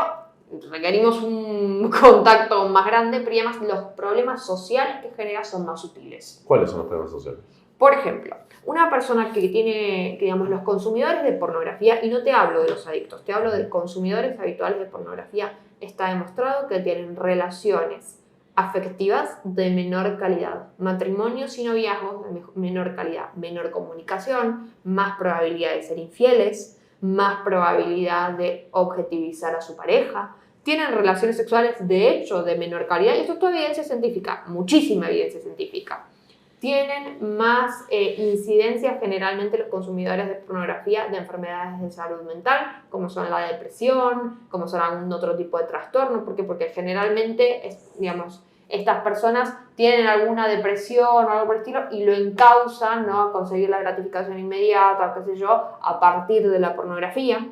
requerimos un contacto más grande, pero además los problemas sociales que genera son más sutiles. ¿Cuáles son los problemas sociales? Por ejemplo, una persona que tiene, digamos, los consumidores de pornografía, y no te hablo de los adictos, te hablo de consumidores habituales de pornografía, está demostrado que tienen relaciones afectivas de menor calidad, matrimonios y noviazgos de menor calidad, menor comunicación, más probabilidad de ser infieles, más probabilidad de objetivizar a su pareja, tienen relaciones sexuales de hecho de menor calidad, y esto es toda evidencia científica, muchísima evidencia científica. Tienen más incidencia generalmente los consumidores de pornografía de enfermedades de salud mental, como son la depresión, como son algún otro tipo de trastorno. ¿Por qué? Porque generalmente, digamos, estas personas tienen alguna depresión o algo por el estilo y lo encausan, ¿no?, a conseguir la gratificación inmediata, qué sé yo, a partir de la pornografía.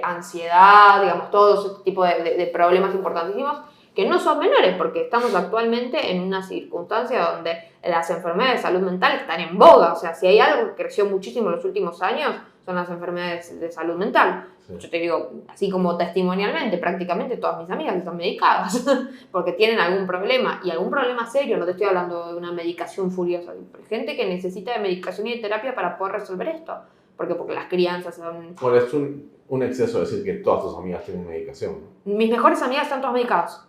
Ansiedad, digamos, todo ese tipo de problemas importantísimos que no son menores, porque estamos actualmente en una circunstancia donde las enfermedades de salud mental están en boga. O sea, si hay algo que creció muchísimo en los últimos años, son las enfermedades de salud mental. Sí. Yo te digo, así como testimonialmente, prácticamente todas mis amigas están medicadas porque tienen algún problema, y algún problema serio. No te estoy hablando de una medicación furiosa. Hay gente que necesita de medicación y de terapia para poder resolver esto. ¿Por qué? Porque las crianzas son... Bueno, es un exceso decir que todas tus amigas tienen medicación, ¿no? Mis mejores amigas están todas medicadas.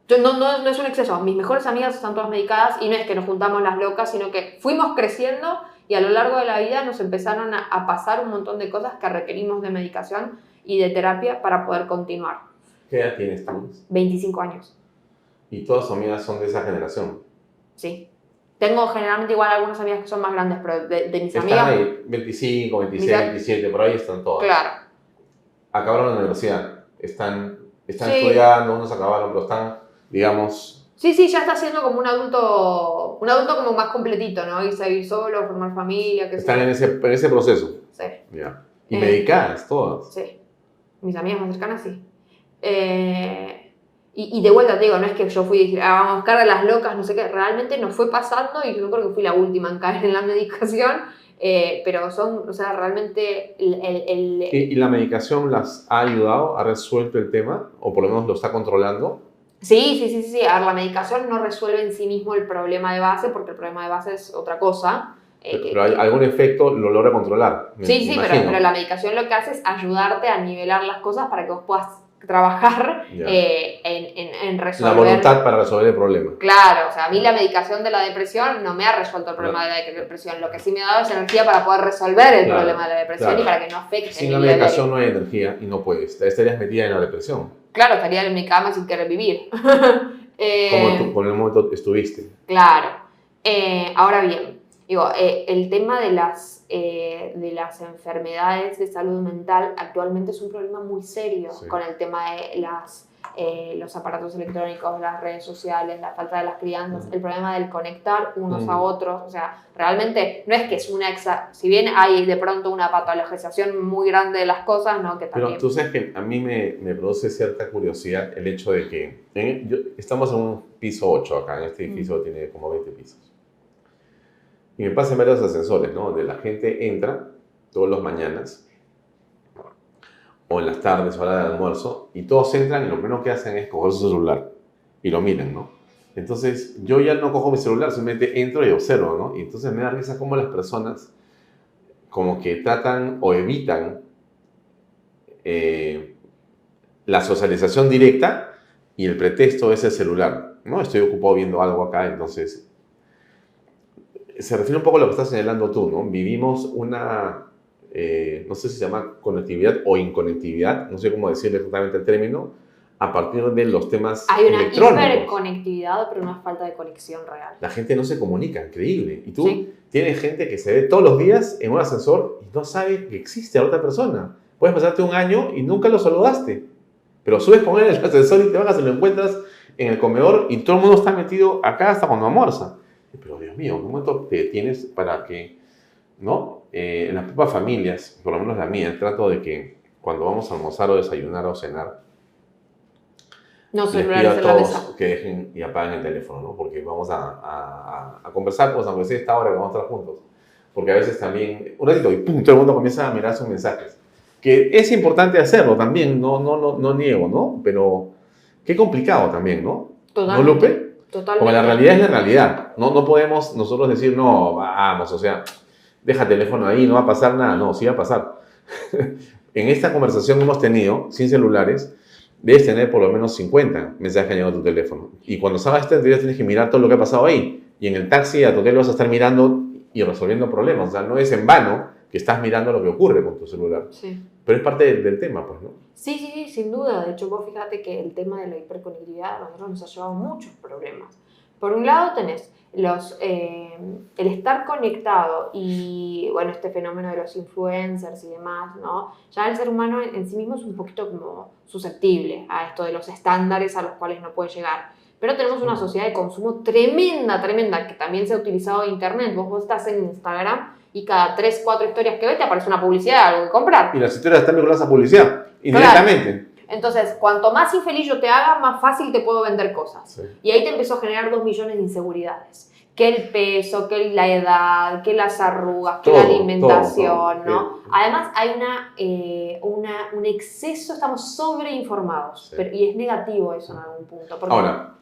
No es un exceso. Mis mejores amigas están todas medicadas y no es que nos juntamos las locas, sino que fuimos creciendo y a lo largo de la vida nos empezaron a pasar un montón de cosas que requerimos de medicación y de terapia para poder continuar. ¿Qué edad tienes tú? 25 años. ¿Y todas tus amigas son de esa generación? Sí. Tengo generalmente igual algunas amigas que son más grandes, pero de mis Están amigas... ahí, 25, 26, 27, por ahí están todas. Claro. Acabaron la universidad, están Sí. estudiando, unos acabaron, pero están, digamos... Sí, ya está siendo como un adulto como más completito, ¿no? Irse a vivir solo, formar familia, qué sé Están yo. en ese proceso. Sí. Ya. Y medicadas, todas. Sí, mis amigas más cercanas sí. Y de vuelta te digo, no es que yo fui y dije, vamos a buscar a las locas, no sé qué, realmente nos fue pasando y yo creo que fui la última en caer en la medicación, pero son, o sea, realmente ¿Y la medicación las ha ayudado? ¿Ha resuelto el tema? ¿O por lo menos lo está controlando? Sí. A ver, la medicación no resuelve en sí mismo el problema de base, porque el problema de base es otra cosa. Pero hay algún efecto lo logra controlar. Sí, pero la medicación lo que hace es ayudarte a nivelar las cosas para que vos puedas trabajar en resolver. La voluntad para resolver el problema. Claro, o sea, a mí la medicación de la depresión no me ha resuelto el problema de la depresión. Lo que sí me ha dado es energía para poder resolver el problema de la depresión y para que no afecte. Sin la medicación no hay energía y no puedes. Estarías metida en la depresión. Claro, estaría en mi cama sin querer vivir. Como tú por el momento estuviste. Claro. Ahora bien, digo, el tema de las enfermedades de salud mental actualmente es un problema muy serio con el tema de los aparatos electrónicos, las redes sociales, la falta de las crianzas, el problema del conectar unos a otros. O sea, realmente no es que es si bien hay de pronto una patologización muy grande de las cosas, ¿no? Que también... Pero tú sabes que a mí me produce cierta curiosidad el hecho de que estamos en un piso 8 acá, en este edificio tiene como 20 pisos. Y me pasan varios ascensores, ¿no? Donde la gente entra todas las mañanas o en las tardes, hora de almuerzo, y todos entran y lo primero que hacen es coger su celular y lo miran, ¿no? Entonces, yo ya no cojo mi celular, simplemente entro y observo, ¿no? Y entonces me da risa cómo las personas como que tratan o evitan la socialización directa y el pretexto es el celular, ¿no? Estoy ocupado viendo algo acá, entonces... Se refiere un poco a lo que estás señalando tú, ¿no? Vivimos una, no sé si se llama conectividad o inconectividad, no sé cómo decirle exactamente el término, a partir de los temas electrónicos. Hay una hiperconectividad, pero una falta de conexión real. La gente no se comunica, increíble. Y tú tienes gente que se ve todos los días en un ascensor y no sabe que existe a otra persona. Puedes pasarte un año y nunca lo saludaste, pero subes con él en el ascensor y te bajas y lo encuentras en el comedor y todo el mundo está metido acá hasta cuando almuerza. Pero Dios mío, ¿qué momento te tienes para que, ¿no? En las propias familias, por lo menos la mía, trato de que cuando vamos a almorzar o desayunar o cenar, no les pido a todos que dejen y apaguen el teléfono, ¿no? Porque vamos a conversar, pues aunque sea esta hora que vamos a estar juntos. Porque a veces también, un ratito, y pum, todo el mundo comienza a mirar sus mensajes. Que es importante hacerlo también, no niego, ¿no? Pero qué complicado también, ¿no? Totalmente. ¿No, Lupe? Totalmente. Como la realidad es la realidad. No podemos nosotros decir, no, vamos, o sea, deja el teléfono ahí, no va a pasar nada. No, sí va a pasar. En esta conversación que hemos tenido, sin celulares, debes tener por lo menos 50 mensajes que han llegado a tu teléfono. Y cuando salgas esta entrevista tienes que mirar todo lo que ha pasado ahí. Y en el taxi a tu hotel vas a estar mirando y resolviendo problemas. O sea, no es en vano que estás mirando lo que ocurre con tu celular. Sí. Pero es parte del tema, pues, ¿no? Sí, sin duda. De hecho, vos fíjate que el tema de la hiperconectividad a nosotros nos ha llevado muchos problemas. Por un lado tenés el estar conectado y, bueno, este fenómeno de los influencers y demás, ¿no? Ya el ser humano en sí mismo es un poquito como susceptible a esto de los estándares a los cuales no puede llegar. Pero tenemos una sociedad de consumo tremenda, que también se ha utilizado Internet. Vos estás en Instagram y cada 3, 4 historias que ves te aparece una publicidad de algo que comprar. Y las historias están vinculadas a publicidad, indirectamente. Claro. Entonces, cuanto más infeliz yo te haga, más fácil te puedo vender cosas. Sí. Y ahí te empezó a generar 2 millones de inseguridades. Que el peso, que la edad, que las arrugas, que la alimentación, todo. ¿No? Además, hay un exceso, estamos sobreinformados. Sí. Y es negativo eso en algún punto. Ahora,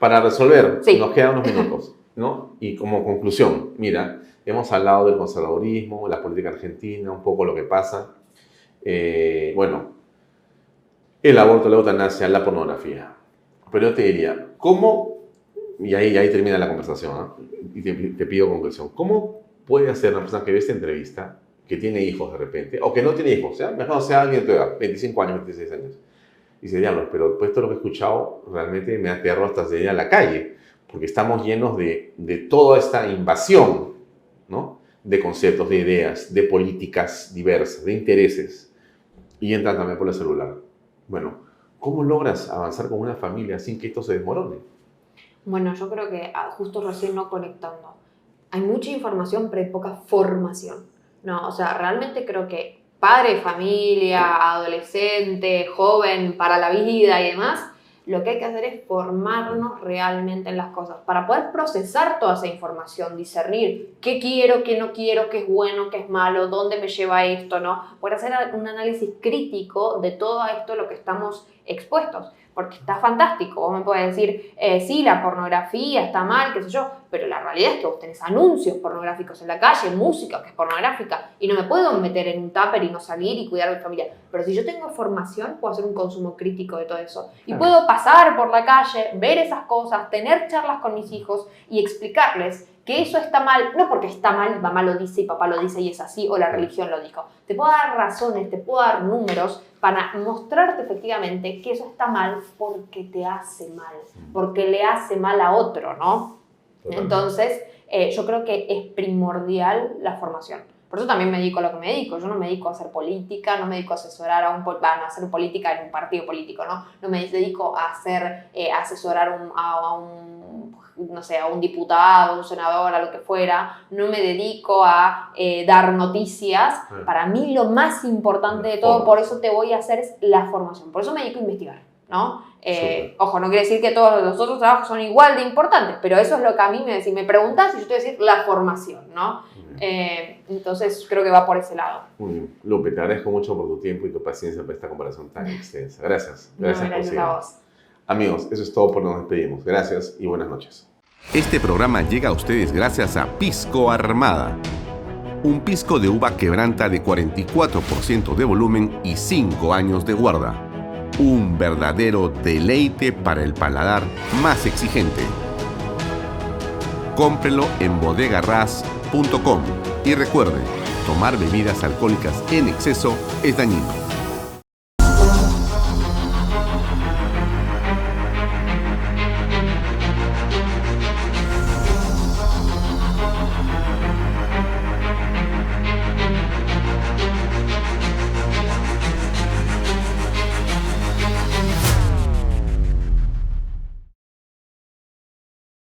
para resolver, nos quedan unos minutos, ¿no? Y como conclusión, mira, hemos hablado del conservadurismo, la política argentina, un poco lo que pasa. Bueno, el aborto, la eutanasia, la pornografía. Pero yo te diría, ¿cómo? Y ahí termina la conversación, ¿no? Y te pido conclusión. ¿Cómo puede hacer una persona que ve esta entrevista, que tiene hijos de repente, o que no tiene hijos, mejor sea alguien de tu edad, 25 años, 26 años, y dice, diablos, pero después todo lo que he escuchado realmente me aterró hasta de ir a la calle, porque estamos llenos de toda esta invasión, ¿no? De conceptos, de ideas, de políticas diversas, de intereses, y entran también por el celular. Bueno, ¿cómo logras avanzar con una familia sin que esto se desmorone? Bueno, yo creo que justo recién no conectando. Hay mucha información, pero hay poca formación. No, o sea, realmente creo que padre de familia, adolescente, joven, para la vida y demás, lo que hay que hacer es formarnos realmente en las cosas para poder procesar toda esa información, discernir qué quiero, qué no quiero, qué es bueno, qué es malo, dónde me lleva esto, ¿no? Poder hacer un análisis crítico de todo esto a lo que estamos expuestos. Porque está fantástico, vos me podés decir, sí, la pornografía está mal, qué sé yo, pero la realidad es que vos tenés anuncios pornográficos en la calle, música que es pornográfica, y no me puedo meter en un tupper y no salir y cuidar a mi familia. Pero si yo tengo formación, puedo hacer un consumo crítico de todo eso. Y puedo pasar por la calle, ver esas cosas, tener charlas con mis hijos y explicarles que eso está mal, no porque está mal y mamá lo dice y papá lo dice y es así, o la religión lo dijo. Te puedo dar razones, te puedo dar números para mostrarte efectivamente que eso está mal porque te hace mal, porque le hace mal a otro, ¿no? Totalmente. Entonces, yo creo que es primordial la formación. Por eso también me dedico a lo que me dedico. Yo no me dedico a hacer política, no me dedico a asesorar a hacer política en un partido político, ¿no? No me dedico a asesorar no sé, a un diputado, a un senador, a lo que fuera. No me dedico a dar noticias. Para mí lo más importante de todo, por eso te voy a hacer, es la formación. Por eso me dedico a investigar, ¿no? Ojo, no quiere decir que todos los otros trabajos son igual de importantes, pero eso es lo que a mí si me preguntas, y yo te voy a decir la formación, ¿no? Entonces creo que va por ese lado. Muy bien. Lupe, te agradezco mucho por tu tiempo y tu paciencia para esta conversación tan extensa. Gracias. Gracias a vos. Amigos, eso es todo por nos despedimos. Gracias y buenas noches. Este programa llega a ustedes gracias a Pisco Armada. Un pisco de uva quebranta de 44% de volumen y 5 años de guarda. Un verdadero deleite para el paladar más exigente. Cómprelo en bodegarras.com y recuerde, tomar bebidas alcohólicas en exceso es dañino.